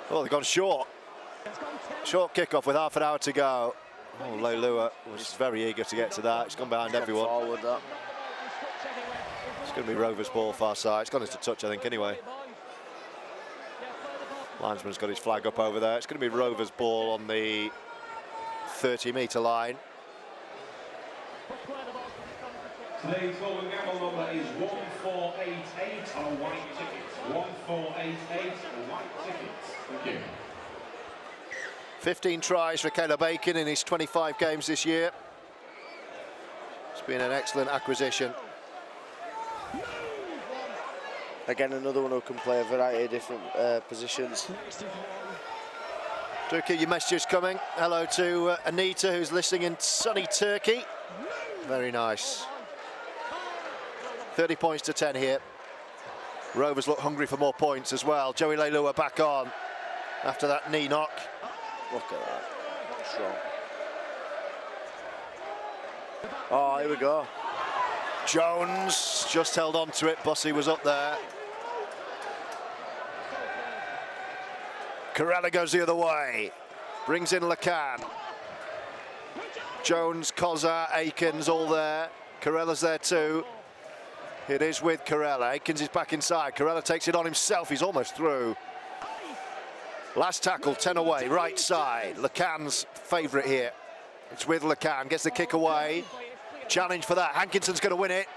Speaker 1: Oh, they've gone short. Short kickoff with half an hour to go. Oh, Leilua was very eager to get to that. He's gone behind everyone.
Speaker 2: Forward that.
Speaker 1: It's going to be Rovers ball far side. It's gone into touch, I think, anyway. Linesman's got his flag up over there. It's going to be Rovers ball on the 30-metre line.
Speaker 3: Today's golden gamble number is 1488 on a white ticket. 1488 on white tickets. Thank you.
Speaker 1: 15 tries for Caleb Aiken in his 25 games this year. been an excellent acquisition.
Speaker 2: Again, another one who can play a variety of different positions.
Speaker 1: Do keep your messages coming. Hello to Anita, who's listening in sunny Turkey. Very nice. 30 points to 10 here. Rovers look hungry for more points as well. Joey Leilua back on after that knee knock.
Speaker 2: Look at that. Strong. Oh, here we go.
Speaker 1: Jones just held on to it. Bussey was up there. Corella goes the other way. Brings in Lacan. Jones, Kozar, Aikens all there. Corella's there too. It is with Corella. Aikens is back inside. Corella takes it on himself. He's almost through. Last tackle, 10 away, right side. Lacan's favourite here. It's with Lacan. Gets the kick away. Challenge for that. Hankinson's going to win it.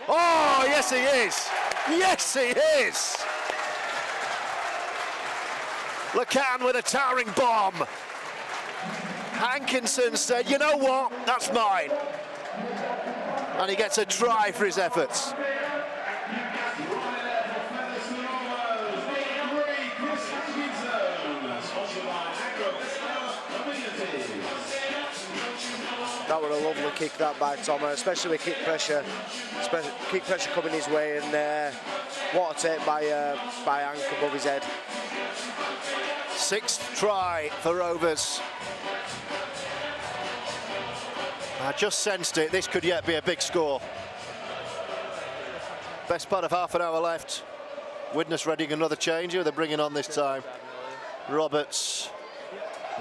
Speaker 1: Oh, yes, he is. Yes, he is. Lacan with a towering bomb. Hankinson said, you know what? That's mine. And he gets a try for his efforts.
Speaker 2: That was a lovely kick, that by Thomas, especially with kick pressure coming his way, and what a take by Hank above his head.
Speaker 1: 6th try for Rovers. I just sensed it. This could yet be a big score. Best part of half an hour left. Widnes readying another change. Who they're bringing on this time? Roberts,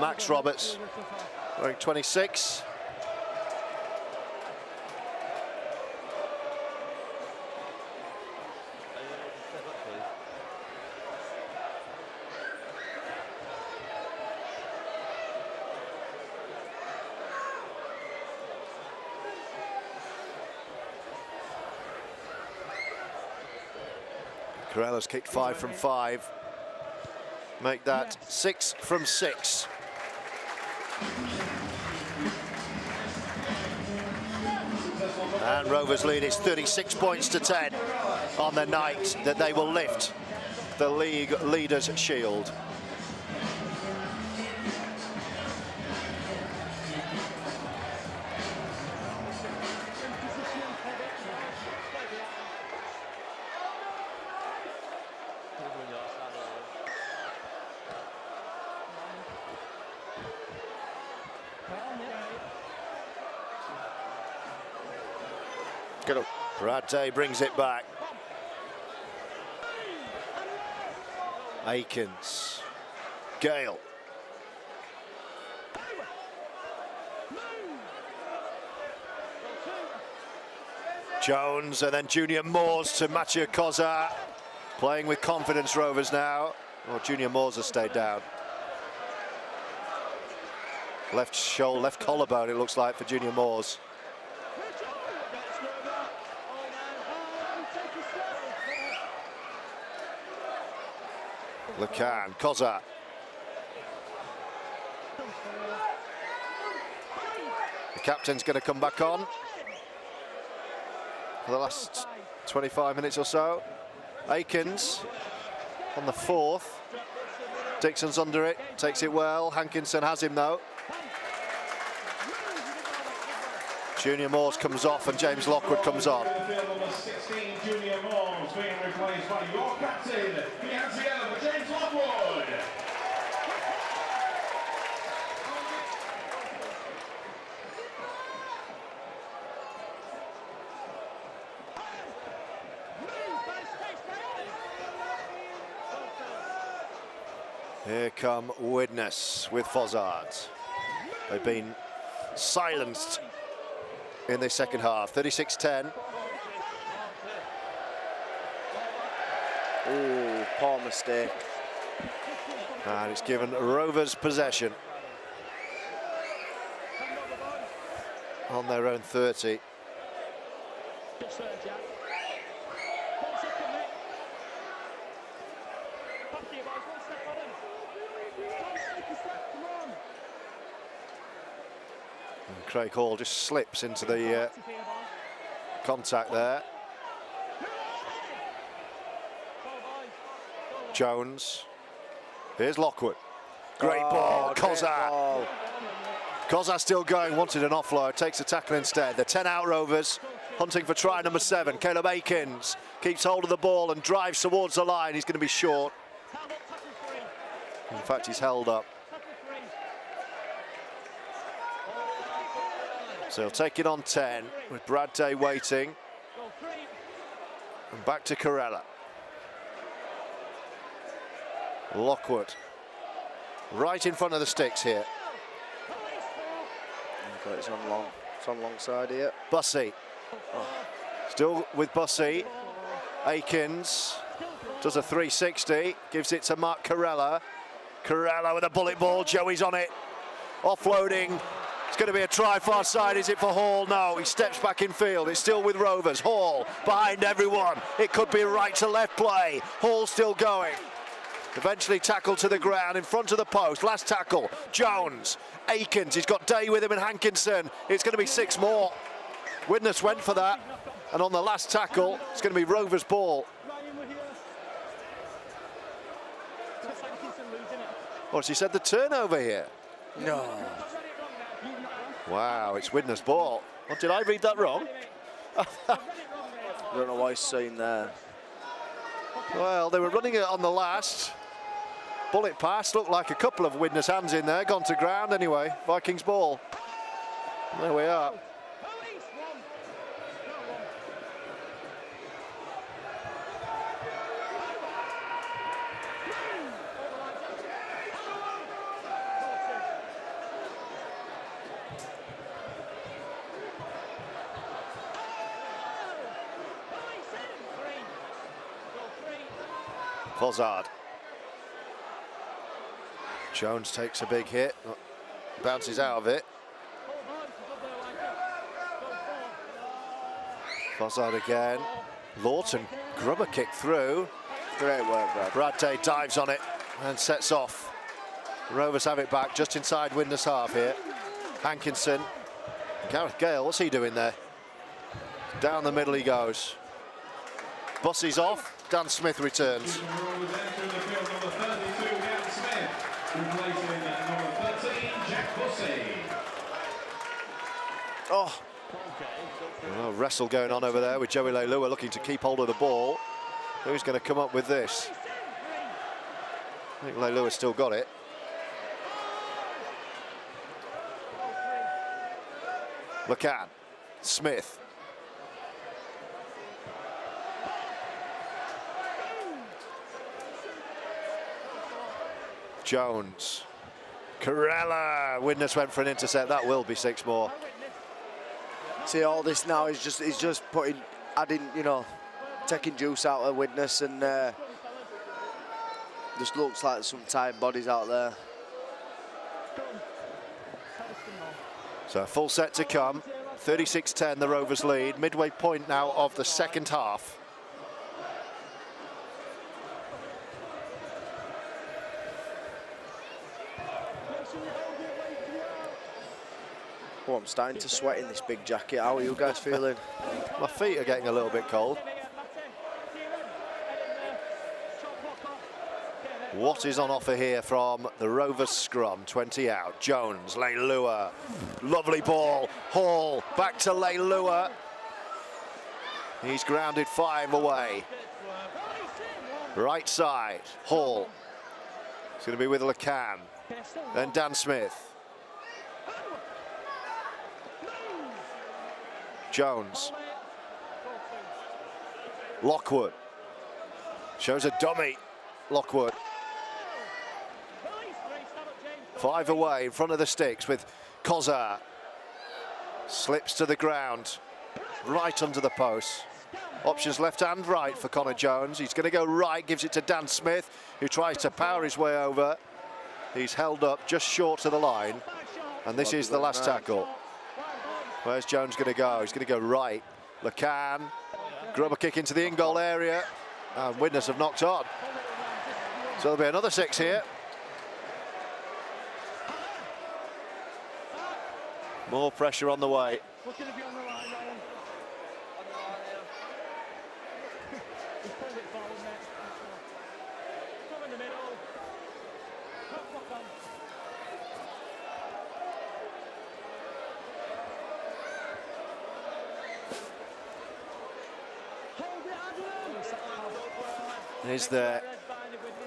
Speaker 1: Max Roberts, wearing 26. Corella's kicked 5 from 5. Make that 6 from 6. And Rovers lead is 36 points to 10 on the night that they will lift the league leaders' shield. Brad Day brings it back. Aikens. Gale. Jones, and then Junior Moores to Mathieu Kozar. Playing with confidence, Rovers now. Oh, Junior Moores has stayed down. Left shoulder, left collarbone, it looks like, for Junior Moores. Lacan, Kozar. The captain's going to come back on for the last 25 minutes or so. Aikens on the 4th. Dixon's under it, takes it well. Hankinson has him though. Junior Moores comes off and James Lockwood comes on.
Speaker 3: Number 16, Junior Moores, being replaced by your captain. He hands together for James Lockwood.
Speaker 1: Here come Widnes with Fozzard. They've been silenced in this second half. 36-10.
Speaker 2: Ooh, poor mistake.
Speaker 1: And it's given Rovers possession on their own 30. And Craig Hall just slips into the contact there. Jones. Here's Lockwood. Great ball, Kozar. Kozar still going, wanted an offload, takes a tackle instead. The 10 out Rovers hunting for try number 7. Caleb Akins keeps hold of the ball and drives towards the line. He's going to be short. In fact, he's held up. So he'll take it on 10 with Brad Day waiting. And back to Corella. Lockwood. Right in front of the sticks here.
Speaker 2: It's on long. It's on long side here.
Speaker 1: Bussey. Still with Bussey. Akins does a 360. Gives it to Mark Corella. Corella with a bullet ball. Joey's on it. Offloading. It's going to be a try far side. Is it for Hall? No. He steps back in field. It's still with Rovers. Hall behind everyone. It could be a right to left play. Hall still going. Eventually tackled to the ground in front of the post. Last tackle, Jones, Akins, he's got Day with him and Hankinson. It's going to be 6 more. Widnes went for that, and on the last tackle, it's going to be Rovers' ball. Oh, she said the turnover here.
Speaker 2: No.
Speaker 1: Wow, it's Widnes' ball. What, did I read that wrong?
Speaker 2: I don't know why he's saying there.
Speaker 1: Well, they were running it on the last. Bullet pass, looked like a couple of Widnes hands in there, gone to ground anyway. Vikings ball. There we are. Fozzard. Jones takes a big hit, bounces out of it. Fozzard again. Lawton, grubber kick through.
Speaker 2: Great work, Brad.
Speaker 1: Brad Day dives on it and sets off. Rovers have it back just inside Widnes half here. Hankinson. Gareth Gale, what's he doing there? Down the middle he goes. Bussey's off. Dan Smith returns.
Speaker 2: Oh.
Speaker 1: Well, wrestle going on over there with Joey Leilua looking to keep hold of the ball. Who's going to come up with this? I think Leilua's still got it. McCann. Smith. Jones. Corella. Widnes went for an intercept. That will be 6 more.
Speaker 2: See, all this now is just adding, you know, taking juice out of Widnes, and just looks like some tired bodies out there.
Speaker 1: So a full set to come. 36-10, the Rovers lead. Midway point now of the second half.
Speaker 2: Oh, I'm starting to sweat in this big jacket. How are you guys feeling?
Speaker 1: My feet are getting a little bit cold. What is on offer here from the Rovers scrum? 20 out. Jones, Leilua. Lovely ball. Hall back to Leilua. He's grounded 5 away. Right side. Hall. It's going to be with LeCan. Then Dan Smith. Jones. Lockwood. Shows a dummy. Lockwood. 5 away in front of the sticks with Kozar. Slips to the ground. Right under the post. Options left and right for Connor Jones. He's going to go right, gives it to Dan Smith, who tries to power his way over. He's held up just short of the line. And this is the last tackle. Where's Jones going to go? He's going to go right. LeCan, grubber kick into the in-goal area. And Widnes have knocked on. So there'll be another 6 here. More pressure on the way. Is there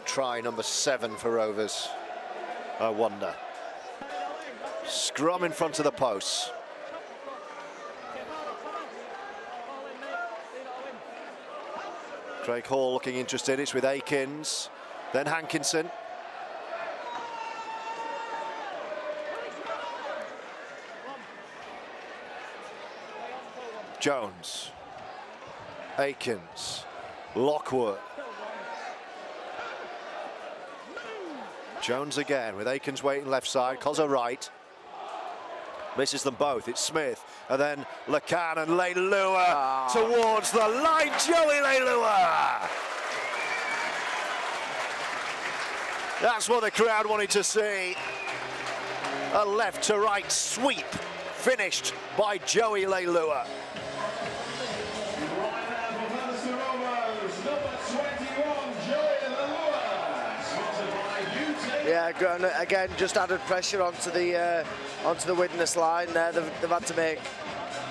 Speaker 1: try number 7 for Rovers? I wonder. Scrum in front of the posts. Craig Hall looking interested. It's with Akins, then Hankinson. Jones, Akins, Lockwood. Jones again with Akins waiting left side, Cozza right. Misses them both, it's Smith, and then Lacan and Leilua towards the line, Joey Leilua! That's what the crowd wanted to see. A left to right sweep, finished by Joey Leilua.
Speaker 2: Yeah, again, just added pressure onto the Widnes line there. They've had to make,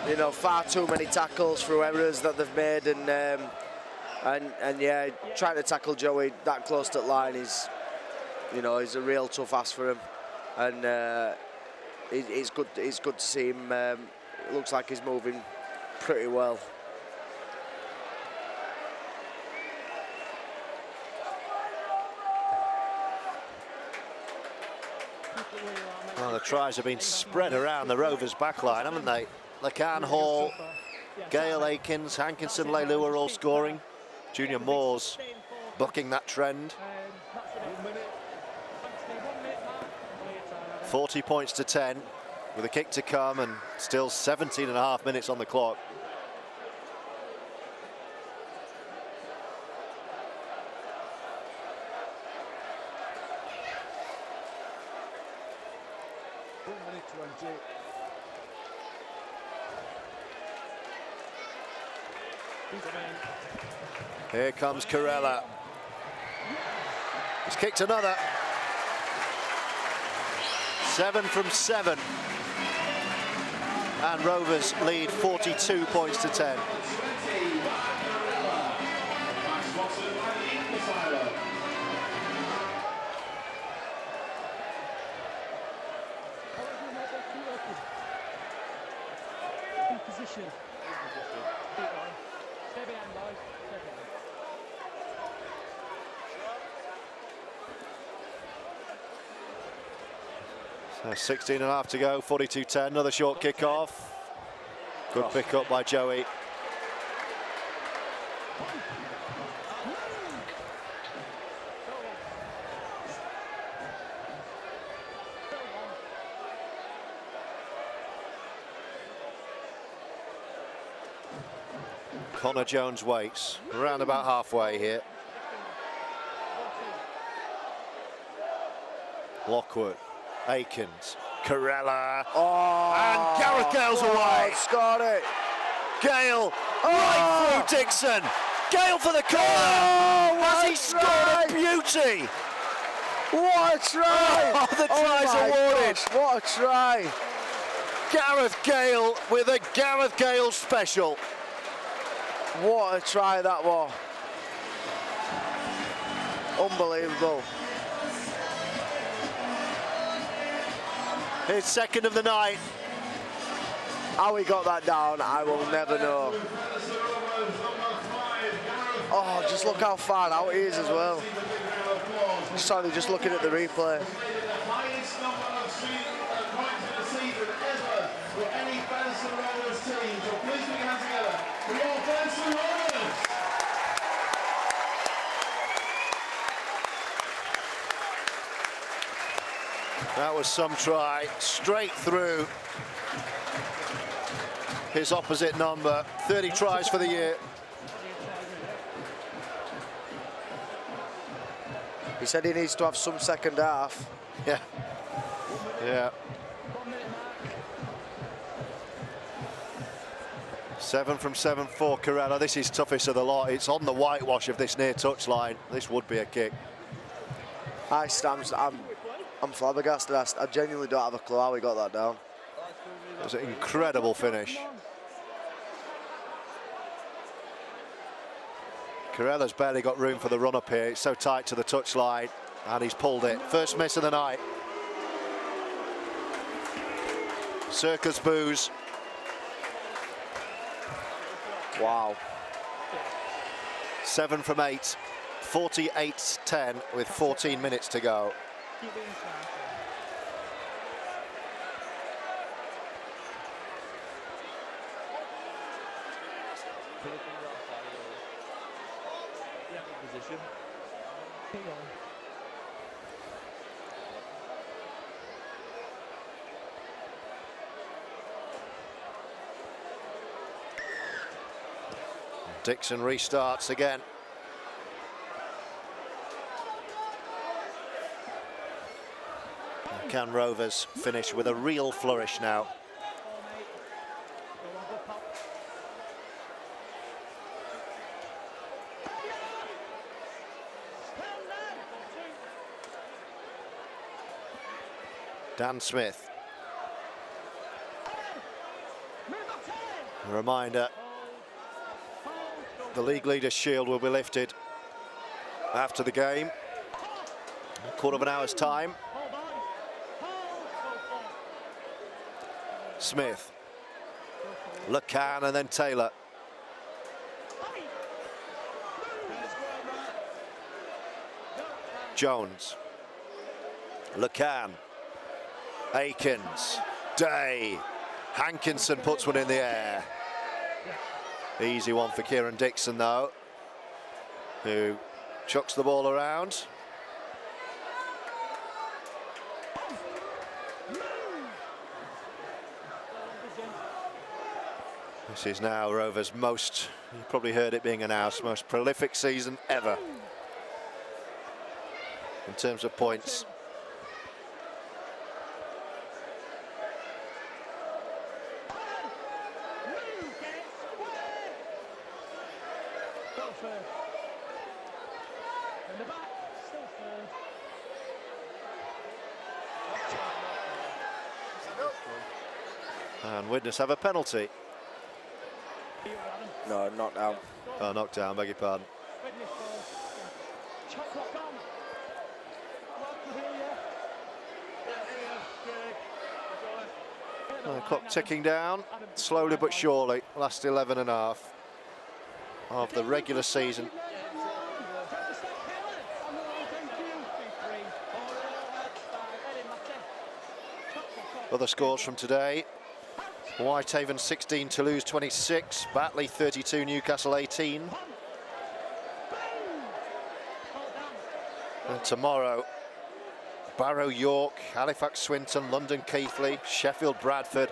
Speaker 2: you know, far too many tackles through errors that they've made, and yeah, trying to tackle Joey that close to the line is, you know, is a real tough ask for him, and it's good. It's good to see him. It looks like he's moving pretty well.
Speaker 1: Well, the tries have been spread around the Rovers backline, haven't they? Lacan, Hall, Gale, Akins, Hankinson, Leilua all scoring. Junior Moores bucking that trend. 40 points to 10 with a kick to come and still 17.5 minutes on the clock. Here comes Corella. He's kicked another. 7 from 7. And Rovers lead 42 points to 10. So 16.5 to go, 42-10, another short kick-off. Good pick up by Joey. Connor Jones waits, around about halfway here. Lockwood, Akins, Corella, and Gareth Gale's away.
Speaker 2: Scored it.
Speaker 1: Gale, right through Dixon. Gale for the corner. Has he scored a beauty?
Speaker 2: What a try!
Speaker 1: Oh, the try's awarded.
Speaker 2: Gosh, what a try!
Speaker 1: Gareth Gale with a Gareth Gale special.
Speaker 2: What a try that was. Unbelievable.
Speaker 1: His second of the night.
Speaker 2: How he got that down, I will never know. Oh, just look how far out he is as well. Sorry, just looking at the replay.
Speaker 1: That was some try, straight through his opposite number. 30 tries for the year.
Speaker 2: He said he needs to have some second half.
Speaker 1: Yeah. Yeah. 7 from 7 for Corella. This is toughest of the lot. It's on the whitewash of this near touchline. This would be a kick.
Speaker 2: I'm flabbergasted. I genuinely don't have a clue how he got that down.
Speaker 1: It was an incredible finish. Corella's barely got room for the run up here. It's so tight to the touchline, and he's pulled it. First miss of the night. Circus boos.
Speaker 2: Wow.
Speaker 1: 7 from 8. 48-10 with 14 minutes to go. Dixon restarts again. Can Rovers finish with a real flourish now? Dan Smith. A reminder, the league leaders' shield will be lifted after the game. A quarter of an hour's time. Smith, LeCan, and then Taylor. Jones, LeCan, Akins, Day, Hankinson puts one in the air. Easy one for Kieran Dixon though, who chucks the ball around. This is now Rovers' most, you probably heard it being announced, most prolific season ever in terms of points. And Widnes have a penalty.
Speaker 2: No, knocked down.
Speaker 1: Oh, knocked down, beg your pardon. Clock ticking down, slowly but surely. Last 11 and a half of the regular season. Other scores from today: Whitehaven 16, Toulouse 26, Batley 32, Newcastle 18. And tomorrow, Barrow York, Halifax Swinton, London Keighley, Sheffield Bradford.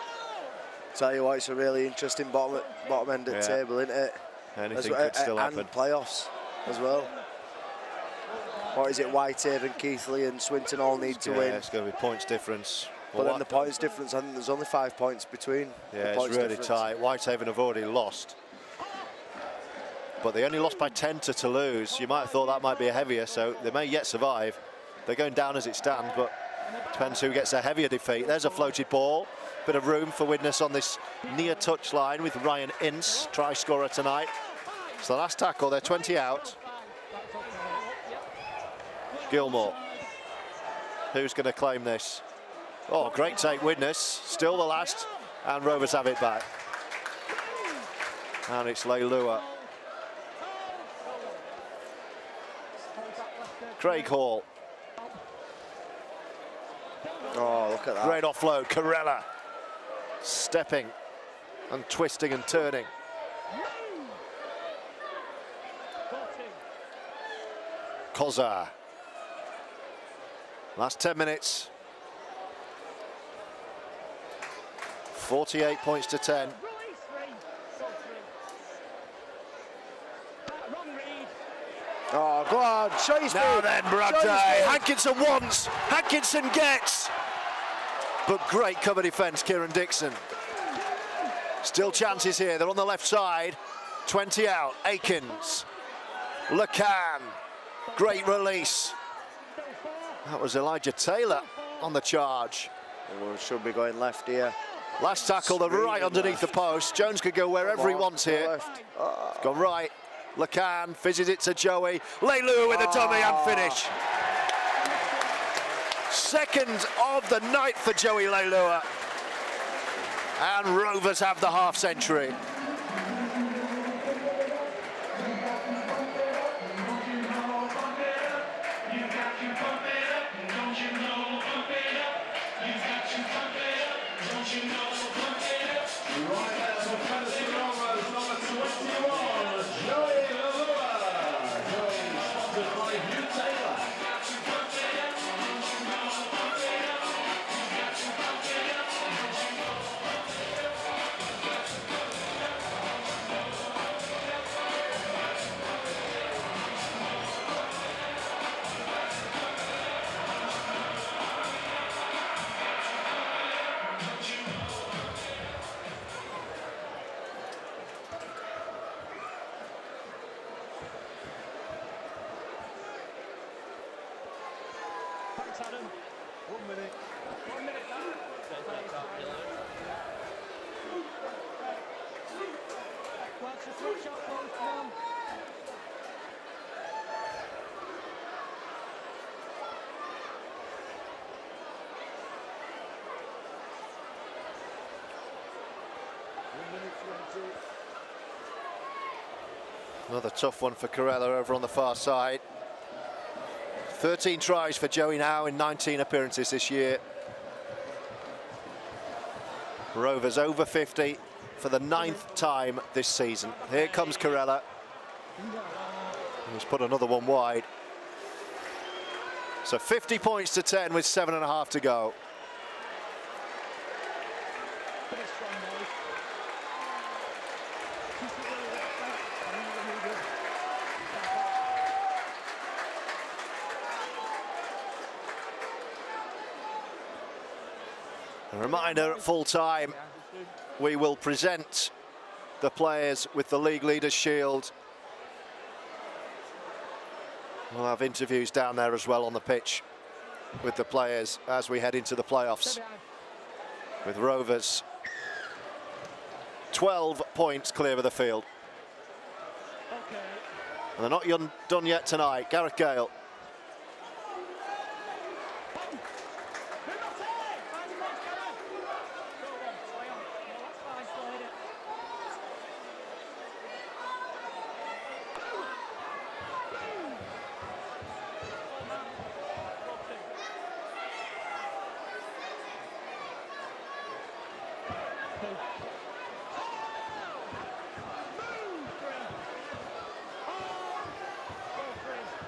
Speaker 2: Tell you what, it's a really interesting bottom end of the table, isn't it?
Speaker 1: Anything could still happen.
Speaker 2: And playoffs as well. What is it? Whitehaven, Keighley, and Swinton all need to win.
Speaker 1: It's going to be points difference.
Speaker 2: But then the points difference, I think there's only 5 points between.
Speaker 1: Yeah, it's really tight. Whitehaven have already lost, but they only lost by 10 to Toulouse. You might have thought that might be a heavier, so they may yet survive. They're going down as it stands, but depends who gets a heavier defeat. There's a floated ball. Bit of room for Widnes on this near touch line with Ryan Ince, try scorer tonight. It's the last tackle, they're 20 out. Gilmore, who's going to claim this? Oh, great take, Widnes, still the last, and Rovers have it back. And it's Leilua. Craig Hall.
Speaker 2: Oh, look at that.
Speaker 1: Great offload, Corella. Stepping and twisting and turning. Kozar. Last 10 minutes. 48 points to 10.
Speaker 2: Oh, go on, show your speed.
Speaker 1: Now then, Bragday. Hankinson wants, Hankinson gets. But great cover defence, Kieran Dixon. Still chances here, they're on the left side. 20 out, Akins. LeCan, great release. That was Elijah Taylor on the charge.
Speaker 2: Oh, should be going left here.
Speaker 1: Last tackle, they're right underneath the post. Jones could go wherever he wants here.
Speaker 2: Left.
Speaker 1: It's gone right. Lacan fizzes it to Joey. Leilua with a dummy and finish. Second of the night for Joey Leilua. And Rovers have the half century.
Speaker 4: Adam, 1 minute. 1 minute now. Watch the throw shot, boys, come on.
Speaker 1: Another tough one for Corella over on the far side. 13 tries for Joey now in 19 appearances this year. Rovers over 50 for the 9th time this season. Here comes Corella. He's put another one wide. So 50 points to 10 with 7.5 to go. A reminder at full time, we will present the players with the League Leaders Shield. We'll have interviews down there as well on the pitch with the players as we head into the playoffs. With Rovers 12 points clear of the field. And they're not done yet tonight. Gareth Gale.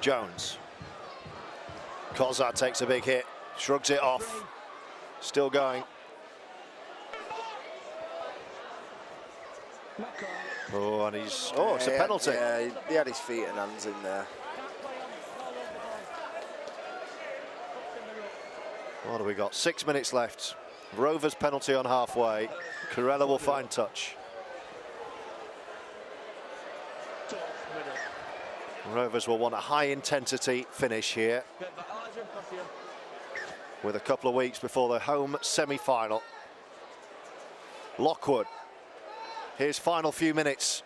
Speaker 1: Jones. Kozar takes a big hit, shrugs it off. Still going. Oh, and he's... Oh, it's a penalty.
Speaker 2: Yeah, he had his feet and hands in there.
Speaker 1: What have we got? 6 minutes left. Rovers penalty on halfway. Corella will find touch. Rovers will want a high-intensity finish here, with a couple of weeks before the home semi-final. Lockwood, his final few minutes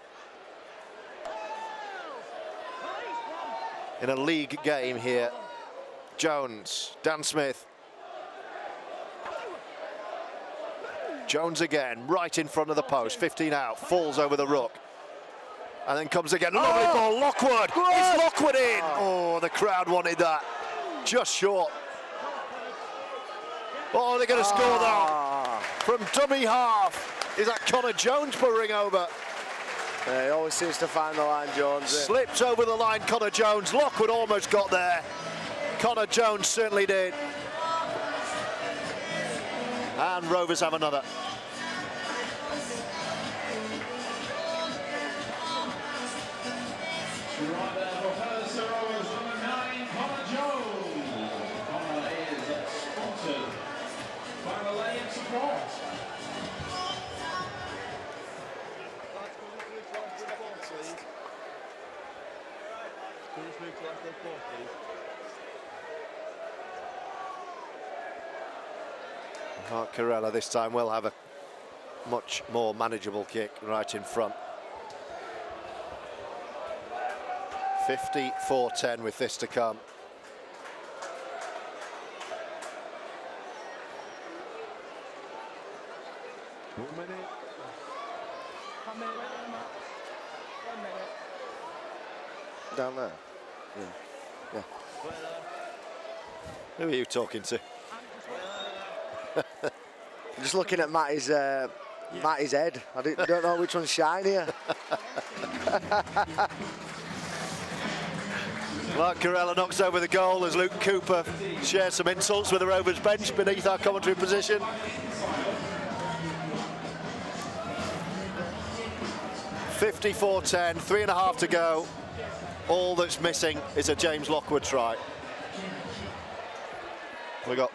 Speaker 1: in a league game here. Jones, Dan Smith. Jones again, right in front of the post, 15 out, falls over the ruck. And then comes again, lovely ball, Lockwood, is Lockwood in? Oh, the crowd wanted that, just short. Oh, they're going to score though. From dummy half, is that Connor Jones buttering over?
Speaker 2: Yeah, he always seems to find the line, Jones.
Speaker 1: Slipped over the line, Connor Jones. Lockwood almost got there. Connor Jones certainly did. And Rovers have another.
Speaker 3: Right there for Featherstone Rovers, number 9, Connor Jones. Connor is sponsored by the Lane Support.
Speaker 1: Mark Corella this time will have a much more manageable kick right in front. 54-10 with this to come.
Speaker 2: Down there. Yeah.
Speaker 1: Who are you talking to?
Speaker 2: Just looking at Matty's head. I don't know which one's shinier.
Speaker 1: Mark Corella knocks over the goal as Luke Cooper shares some insults with the Rovers bench beneath our commentary position. (54-10), 3.5 to go. All that's missing is a James Lockwood try. We've got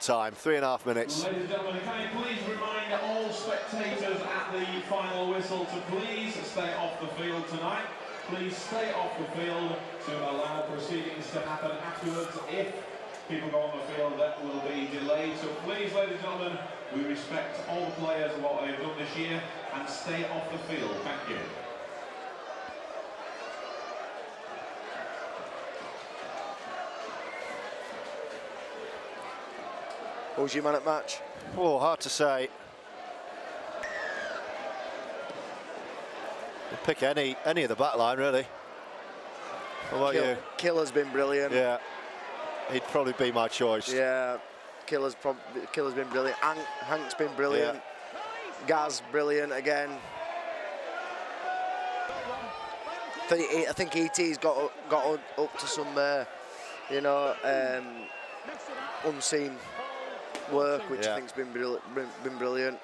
Speaker 1: time, 3.5 minutes.
Speaker 3: Ladies and gentlemen, can you please remind all spectators at the final whistle to please stay off the field tonight. Please stay off the field to allow proceedings to happen afterwards. If people go on the field, that will be delayed. So please, ladies and gentlemen, we respect all the players and what they've done this year and stay off the field. Thank you.
Speaker 2: Who's your man at match?
Speaker 1: Oh, hard to say. We'll pick any of the back line, really. What about you?
Speaker 2: Killer's been brilliant.
Speaker 1: Yeah, he'd probably be my choice.
Speaker 2: Yeah, Killer's been brilliant. Hank's been brilliant.
Speaker 1: Yeah.
Speaker 2: Gaz, brilliant again. I think ET's got up to some, unseen work, which I think's been brilliant.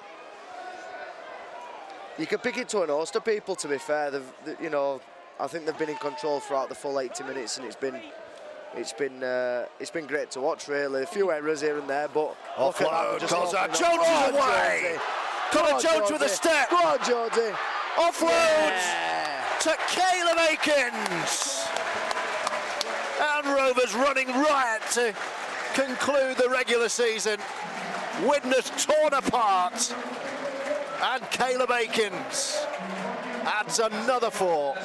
Speaker 2: You could pick it to an host of people. To be fair, I think they've been in control throughout the full 80 minutes, and it's been great to watch. Really, a few errors here and there, but
Speaker 1: offload, Jones is away. Colin Jones with a step.
Speaker 2: Go on, Jonesy.
Speaker 1: Offload to Caleb Akins. And Rovers running riot to conclude the regular season. Widnes torn apart, and Caleb Akins adds another 4.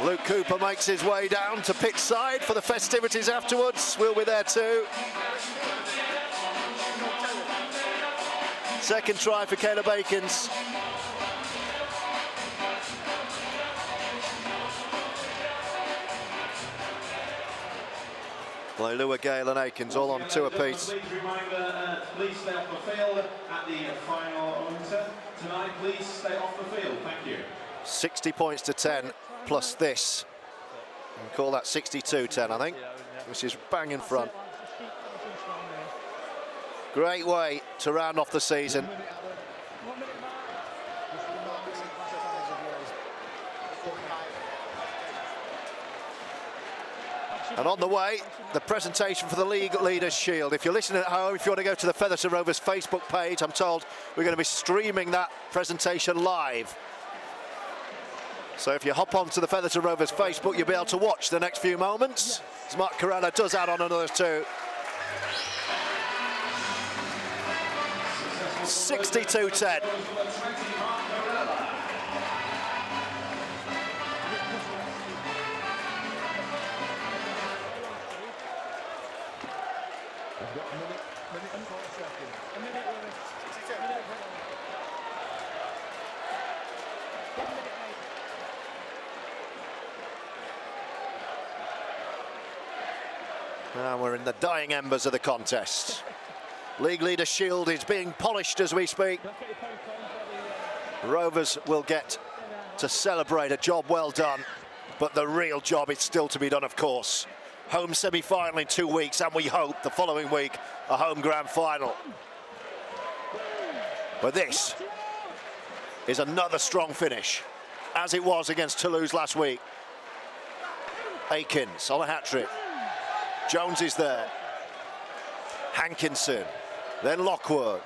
Speaker 1: Luke Cooper makes his way down to pitch side for the festivities afterwards. We'll be there too. Second try for Caleb Akins. Leilua, Gale and Akins all on 2 apiece.
Speaker 3: Please reminder, please stay off the field at the final winter. Tonight, please stay off the field. Thank you.
Speaker 1: 60 points to 10 plus this. We call that 62-10, I think, which is bang in front. Great way to round off the season. And on the way, the presentation for the League Leaders Shield. If you're listening at home, if you want to go to the Featherstone Rovers Facebook page, I'm told we're going to be streaming that presentation live. So if you hop onto the Featherstone Rovers Facebook, you'll be able to watch the next few moments. As Mark Corella does add on another 2. 62-10. And we're in the dying embers of the contest. League Leader Shield is being polished as we speak. Rovers will get to celebrate a job well done, but the real job is still to be done, of course. Home semi-final in 2 weeks, and we hope the following week a home grand final. But this is another strong finish, as it was against Toulouse last week. Akins on a hat-trick. Jones is there. Hankinson, then Lockwood.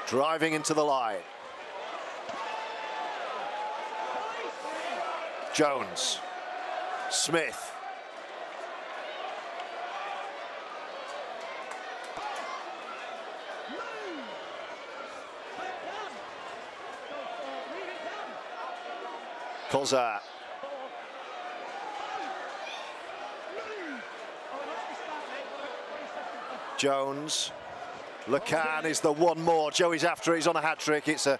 Speaker 1: Driving into the line. Jones, Smith. Kozar. Jones. Lacan is the one more. Joey's after it. He's on a hat-trick. It's a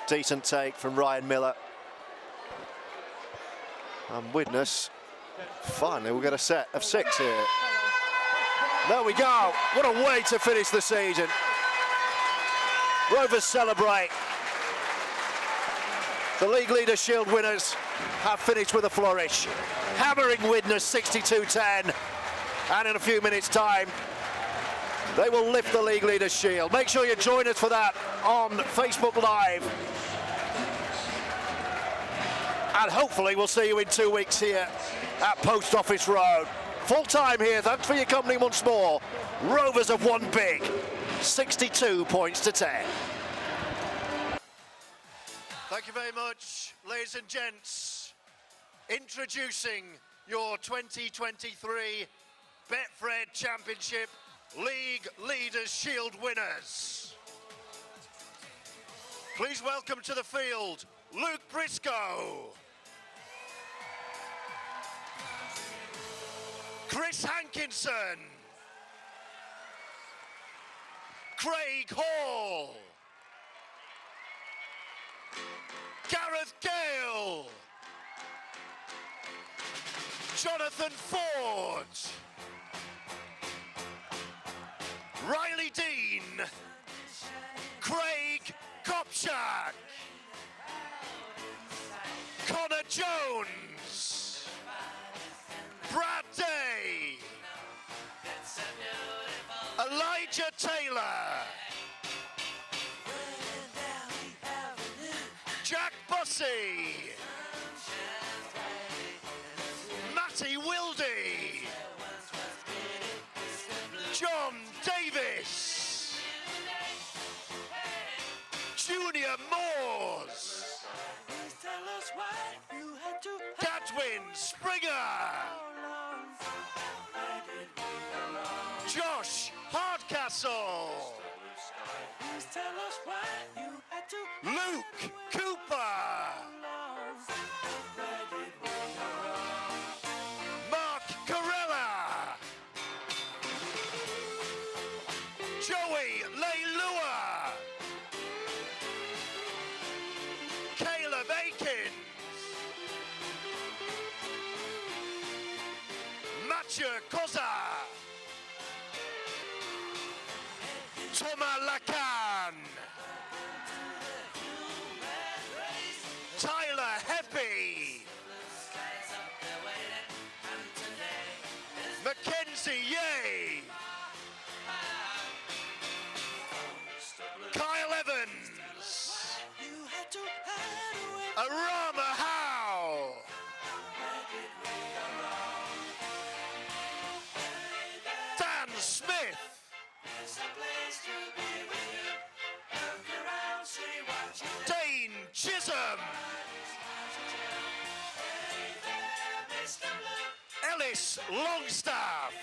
Speaker 1: decent take from Ryan Miller. And Widnes, finally, we'll get a set of 6 here. There we go. What a way to finish the season. Rovers celebrate. The League Leader Shield winners have finished with a flourish, hammering Widnes 62-10. And in a few minutes' time, they will lift the League Leader Shield. Make sure you join us for that on Facebook Live. And hopefully we'll see you in 2 weeks here at Post Office Road. Full time here, thanks for your company once more. Rovers have won big, 62 points to 10. Thank you very much, ladies and gents. Introducing your 2023 Betfred Championship League Leaders Shield winners. Please welcome to the field, Luke Briscoe, Chris Hankinson, Craig Hall, Gareth Gale, Jonathan Ford, Riley Dean, Craig Kopchak, Connor Jones, Brad Day, Elijah Taylor, Jack Bussey, Matty Wildy, John Davis, Junior Moores, Gadwin Springer, Josh Hardcastle, Luke Cooper, Mark Corella, Joey Leilua, Caleb Aikens, Mathieu Kozar, Thomas Lacan, Tyler Heppy, Mackenzie Yeh, Kyle Evans, Arama Howe, Dan Smith, Dane Chisholm, Ellis Longstaff,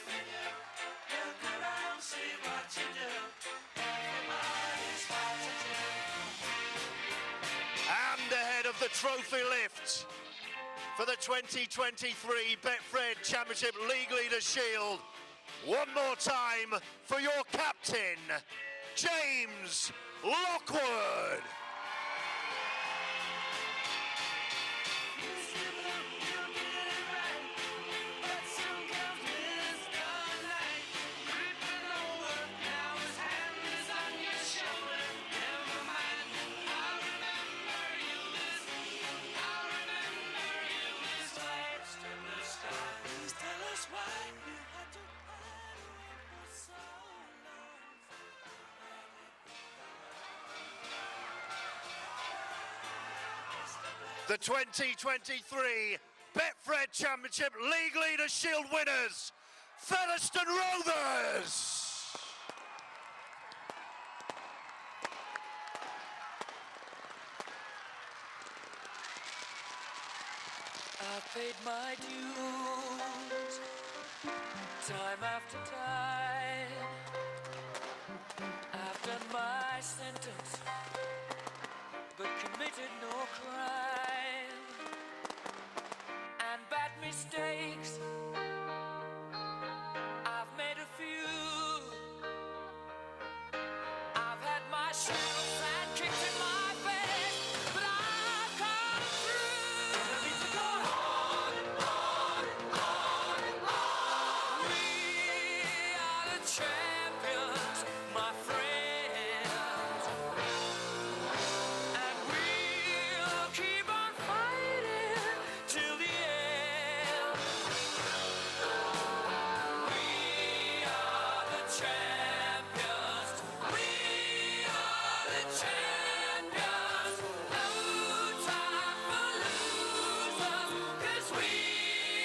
Speaker 1: and ahead of the trophy lift for the 2023 Betfred Championship League Leader Shield. One more time for your captain, James Lockwood. The 2023 Betfred Championship League Leader Shield winners, Featherstone Rovers.
Speaker 5: I've paid my dues, time after time. I've done my committed no crime and bad mistakes. I've made a few. I've had my shadows and kicked in my face, but I've come through. I need to go on, on, on, on. We are the champions, my friends, and we'll keep on fighting till the end. We are the champions. We are the champions. No time for losers, 'cause we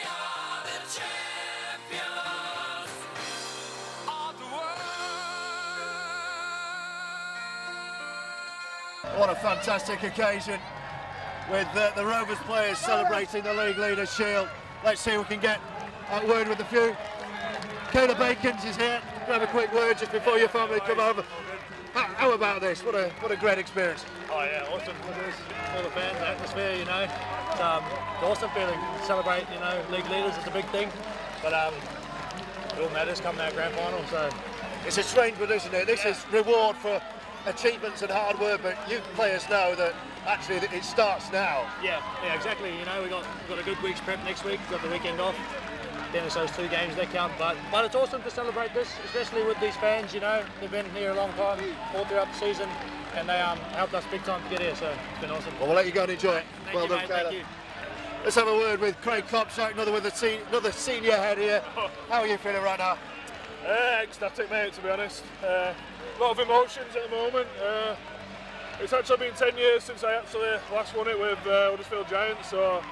Speaker 5: are the champions of the world.
Speaker 1: What a fantastic occasion with the Rovers players celebrating the League Leaders Shield. Let's see if we can get a word with a few. Kayla Bakins is here. Grab a quick word just before your family come over. How about this? What a great experience.
Speaker 6: Oh yeah, awesome. All the fans, the atmosphere, you know. It's an awesome feeling. Celebrate, you know, league leaders is a big thing. But it all matters come that grand final, so.
Speaker 1: It's a strange one, isn't it? This is reward for achievements and hard work, but you players know that actually it starts now.
Speaker 6: Yeah, exactly. You know, we've got a good week's prep next week, we've got the weekend off. Then it's those 2 games that count, but it's awesome to celebrate this, especially with these fans, you know. They've been here a long time, all throughout the season, and they helped us big time to get here, so it's been awesome.
Speaker 1: Well, we'll let you go and enjoy it.
Speaker 6: Thank
Speaker 1: Well
Speaker 6: you,
Speaker 1: done,
Speaker 6: mate,
Speaker 1: Kayla.
Speaker 6: thank you.
Speaker 1: Let's have a word with Craig Kopchak, another senior head here. How are you feeling right now?
Speaker 7: Ecstatic, mate, to be honest. A lot of emotions at the moment. It's actually been 10 years since I actually last won it with Huddersfield Giants, so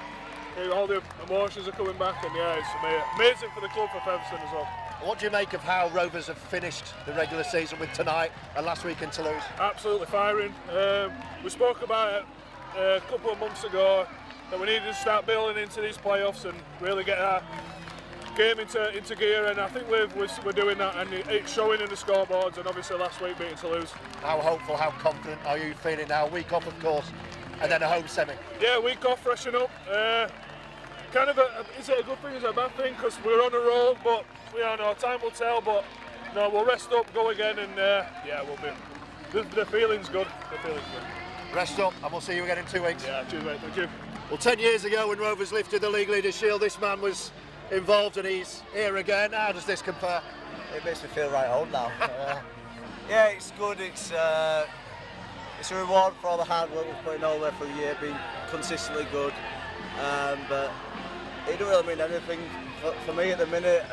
Speaker 7: all the emotions are coming back, and yeah, it's amazing for the club, for Featherstone as well.
Speaker 1: What do you make of how Rovers have finished the regular season with tonight and last week in Toulouse?
Speaker 7: Absolutely firing. We spoke about it a couple of months ago that we needed to start building into these playoffs and really get our game into gear, and I think we're doing that, and it's showing in the scoreboards, and obviously last week beating Toulouse.
Speaker 1: How hopeful, how confident are you feeling now? Week off, of course, and then a home semi.
Speaker 7: Yeah, week off, freshen up. Is it a good thing, is it a bad thing? Because we're on a roll, but we don't know, time will tell, but no, we'll rest up, go again, and yeah, we'll be. The feeling's good,
Speaker 1: Rest up, and we'll see you again in 2 weeks.
Speaker 7: Yeah, cheers mate, thank you.
Speaker 1: Well, 10 years ago when Rovers lifted the League Leaders Shield, this man was involved and he's here again. How does this compare?
Speaker 8: It makes me feel right old now. Yeah, it's good. It's a reward for all the hard work we've put in all the way through the year, being consistently good. But it don't really mean anything for me at the minute.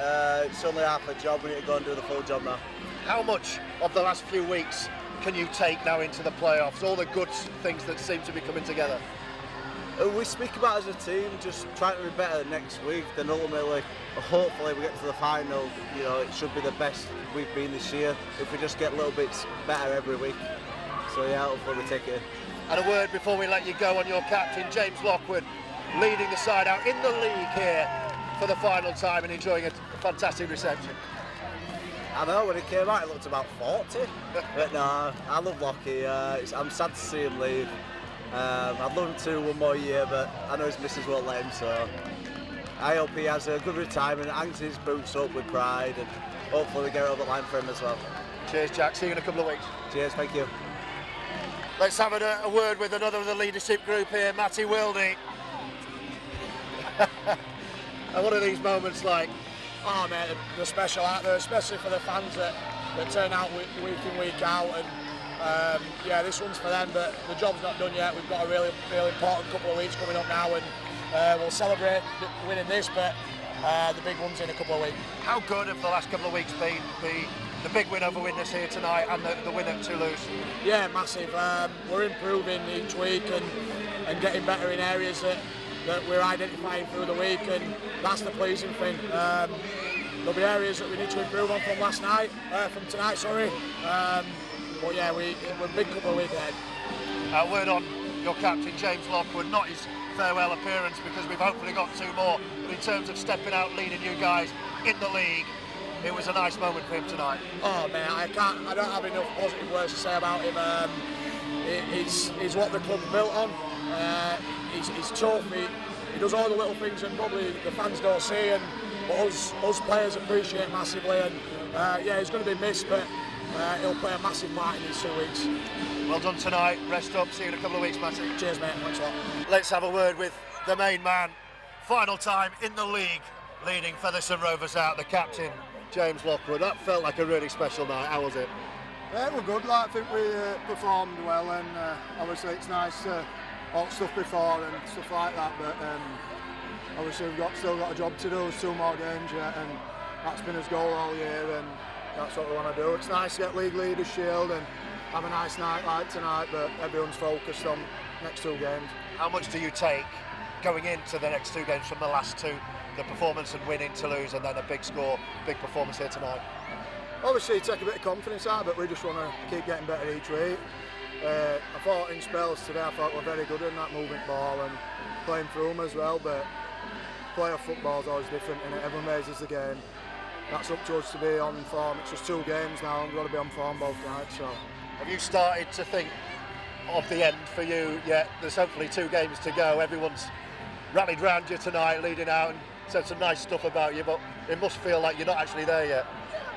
Speaker 8: It's only half a job. We need to go and do the full job now.
Speaker 1: How much of the last few weeks can you take now into the playoffs? All the good things that seem to be coming together.
Speaker 8: We speak about as a team just trying to be better next week, then ultimately, hopefully we get to the final. You know, it should be the best we've been this year if we just get little bits better every week. So yeah, hopefully we take it in.
Speaker 1: And a word before we let you go on your captain, James Lockwood, leading the side out in the league here for the final time and enjoying a fantastic reception.
Speaker 8: I know, when he came out it looked about 40, but no, I love Lockie. I'm sad to see him leave. I'd love him to one more year, but I know his missus won't let him, so I hope he has a good retirement, hangs his boots up with pride, and hopefully we get over the line for him as well.
Speaker 1: Cheers, Jack. See you in a couple of weeks.
Speaker 8: Cheers, thank you.
Speaker 1: Let's have a word with another of the leadership group here, Matty Wildy. And what are these moments like?
Speaker 6: Oh mate, they're special out there, especially for the fans that turn out week in, week out, and yeah, this one's for them, but the job's not done yet. We've got a really important couple of weeks coming up now, and we'll celebrate winning this, but the big one's in a couple of weeks.
Speaker 1: How good have the last couple of weeks been? The big win over Widnes here tonight and the win at Toulouse?
Speaker 6: Yeah, massive. We're improving each week and getting better in areas that we're identifying through the week, and that's the pleasing thing. There'll be areas that we need to improve on from tonight, sorry. But yeah, we're a big couple of weeks ahead.
Speaker 1: A word on your captain, James Lockwood, not his farewell appearance because we've hopefully got 2 more, but in terms of stepping out, leading you guys in the league, it was a nice moment for him tonight.
Speaker 6: Oh man, I don't have enough positive words to say about him. He's what the club's built on. He's tough. He does all the little things that probably the fans don't see, but us players appreciate massively. And yeah, he's going to be missed, but he'll play a massive part in these 2 weeks.
Speaker 1: Well done tonight. Rest up. See you in a couple of weeks, Matty.
Speaker 6: Cheers, mate. Thanks a lot.
Speaker 1: Let's have a word with the main man. Final time in the league, leading Featherstone Rovers out, the captain, James Lockwood. That felt like a really special night. How was it?
Speaker 9: Yeah, we're good. Like, I think we performed well, and obviously it's nice to all stuff before and stuff like that. But obviously we've still got a job to do. There's 2 more games yet, and that's been his goal all year, and that's what we want to do. It's nice to get League Leaders Shield and have a nice night like tonight, but everyone's focused on next 2 games.
Speaker 1: How much do you take going into the next 2 games from the last 2? The performance and winning Toulouse, and then a big score, big performance here tonight.
Speaker 9: Obviously you take a bit of confidence out, but we just want to keep getting better each week. I thought in spells today, I thought we're very good in that movement ball and playing through them as well, but playoff football is always different, and everyone raises the game. That's up to us to be on form. It's just 2 games now, and we've got to be on form both nights. So,
Speaker 1: have you started to think of the end for you yet? There's hopefully 2 games to go. Everyone's rallied round you tonight, leading out, and said some nice stuff about you, but it must feel like you're not actually there yet.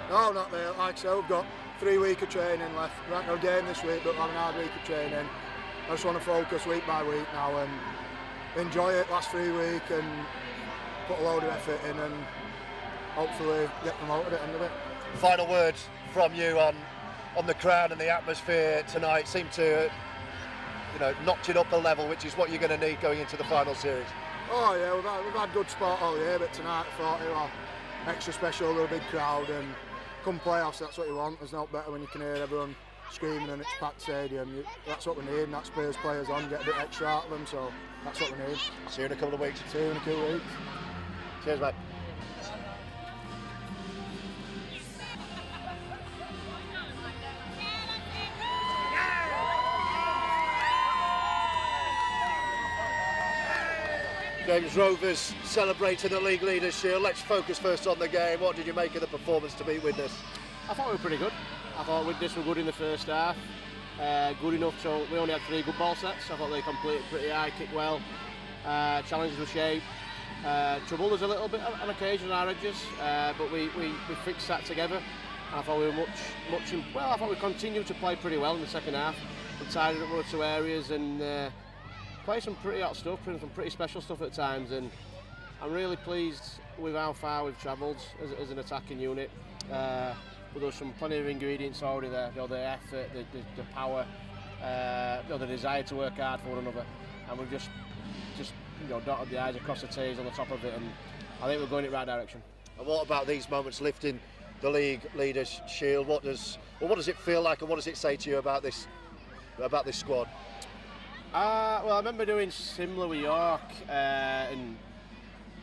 Speaker 9: No, not there. Like I said, we've got 3 weeks of training left. We're not going to game this week, but we'll have an hard week of training. I just want to focus week by week now and enjoy it last 3 weeks and put a load of effort in and hopefully get promoted at the end of it.
Speaker 1: Final words from you on the crowd and the atmosphere tonight. Seem to, notch it up a level, which is what you're going to need going into the final series.
Speaker 9: Oh yeah, we've had good sport all year, but tonight I thought it was extra special with a big crowd, and come playoffs, that's what you want. There's no better when you can hear everyone screaming and it's packed stadium. That's what we need, and that spurs players on, get a bit extra out of them, so that's what we need.
Speaker 1: See you in a couple of weeks.
Speaker 9: See you in a couple of weeks.
Speaker 1: Cheers, mate. James, Rovers celebrating the League Leaders Shield. Let's focus first on the game. What did you make of the performance to beat Widnes?
Speaker 10: I thought we were pretty good. I thought Widnes were good in the first half. Good enough, so we only had 3 good ball sets. I thought they completed pretty high, kicked well. Challenges were shaped. Troubled us a little bit on occasion on our edges, but we fixed that together. I thought we were I thought we continued to play pretty well in the second half. We tidied up 1 or 2 areas and play some pretty hot stuff, some pretty special stuff at times, and I'm really pleased with how far we've travelled as an attacking unit. There's some plenty of ingredients already there, the effort, the power, the desire to work hard for one another, and we've just dotted the I's across the T's on the top of it, and I think we're going in the right direction.
Speaker 1: And what about these moments lifting the League Leaders Shield? What does it feel like, and what does it say to you about this squad?
Speaker 10: Well, I remember doing similar with York and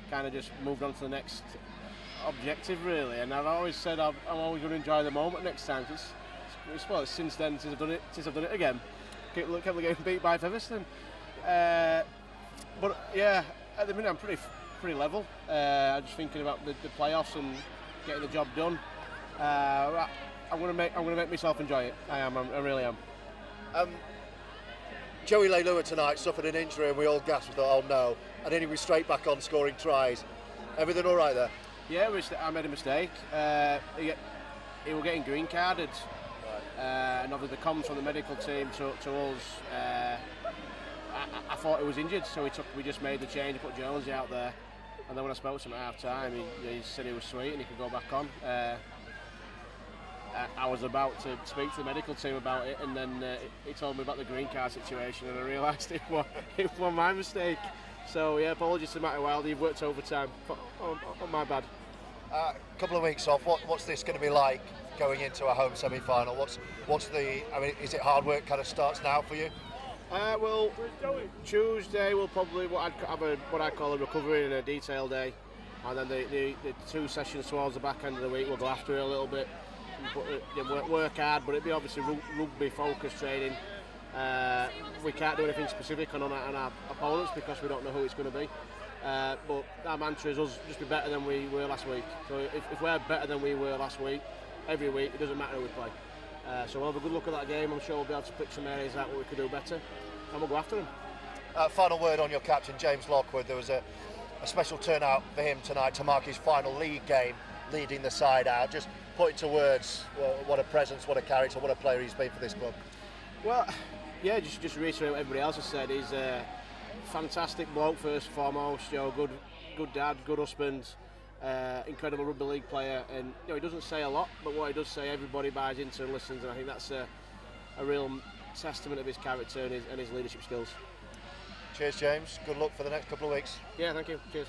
Speaker 10: kind of just moved on to the next objective, really. And I've always said I'm always going to enjoy the moment next time. It's since then, since I've done it again. Kept getting beat by Featherstone. But yeah, at the minute I'm pretty level. I'm just thinking about the playoffs and getting the job done. I'm going to make myself enjoy it. I really am.
Speaker 1: Joey Leilua tonight suffered an injury and we all gasped. We thought, oh no, and then he was straight back on scoring tries. Everything all right there?
Speaker 10: Yeah, I made a mistake. He was getting green carded, and obviously the comms from the medical team to us. I thought he was injured, so we just made the change, put Jonesy out there, and then when I spoke to him at half time, he said he was sweet and he could go back on. I was about to speak to the medical team about it, and then he told me about the green card situation, and I realised it was my mistake. So yeah, apologies to Matty Wilder. You've worked overtime. On my bad.
Speaker 1: A couple of weeks off. What's this going to be like going into a home semi-final? Is it hard work kind of starts now for you?
Speaker 10: Well, Tuesday we'll probably have what I call a recovery and a detail day, and then the 2 sessions towards the back end of the week we'll go after it a little bit. Work hard, but it'll be obviously rugby focused training. We can't do anything specific on our opponents because we don't know who it's going to be. But our mantra is us just be better than we were last week. So if we're better than we were last week, every week, it doesn't matter who we play. So we'll have a good look at that game. I'm sure we'll be able to pick some areas out what we could do better, and we'll go after them.
Speaker 1: Final word on your captain, James Lockwood. There was a special turnout for him tonight to mark his final league game, leading the side out. Just put into words what a presence, what a character, what a player he's been for this club.
Speaker 10: Well, yeah, just reiterate what everybody else has said. He's a fantastic bloke first and foremost. You know, good dad, good husband, incredible rugby league player. And you know, he doesn't say a lot, but what he does say, everybody buys into and listens. And I think that's a real testament of his character and his leadership skills.
Speaker 1: Cheers, James. Good luck for the next couple of weeks.
Speaker 10: Yeah, thank you. Cheers.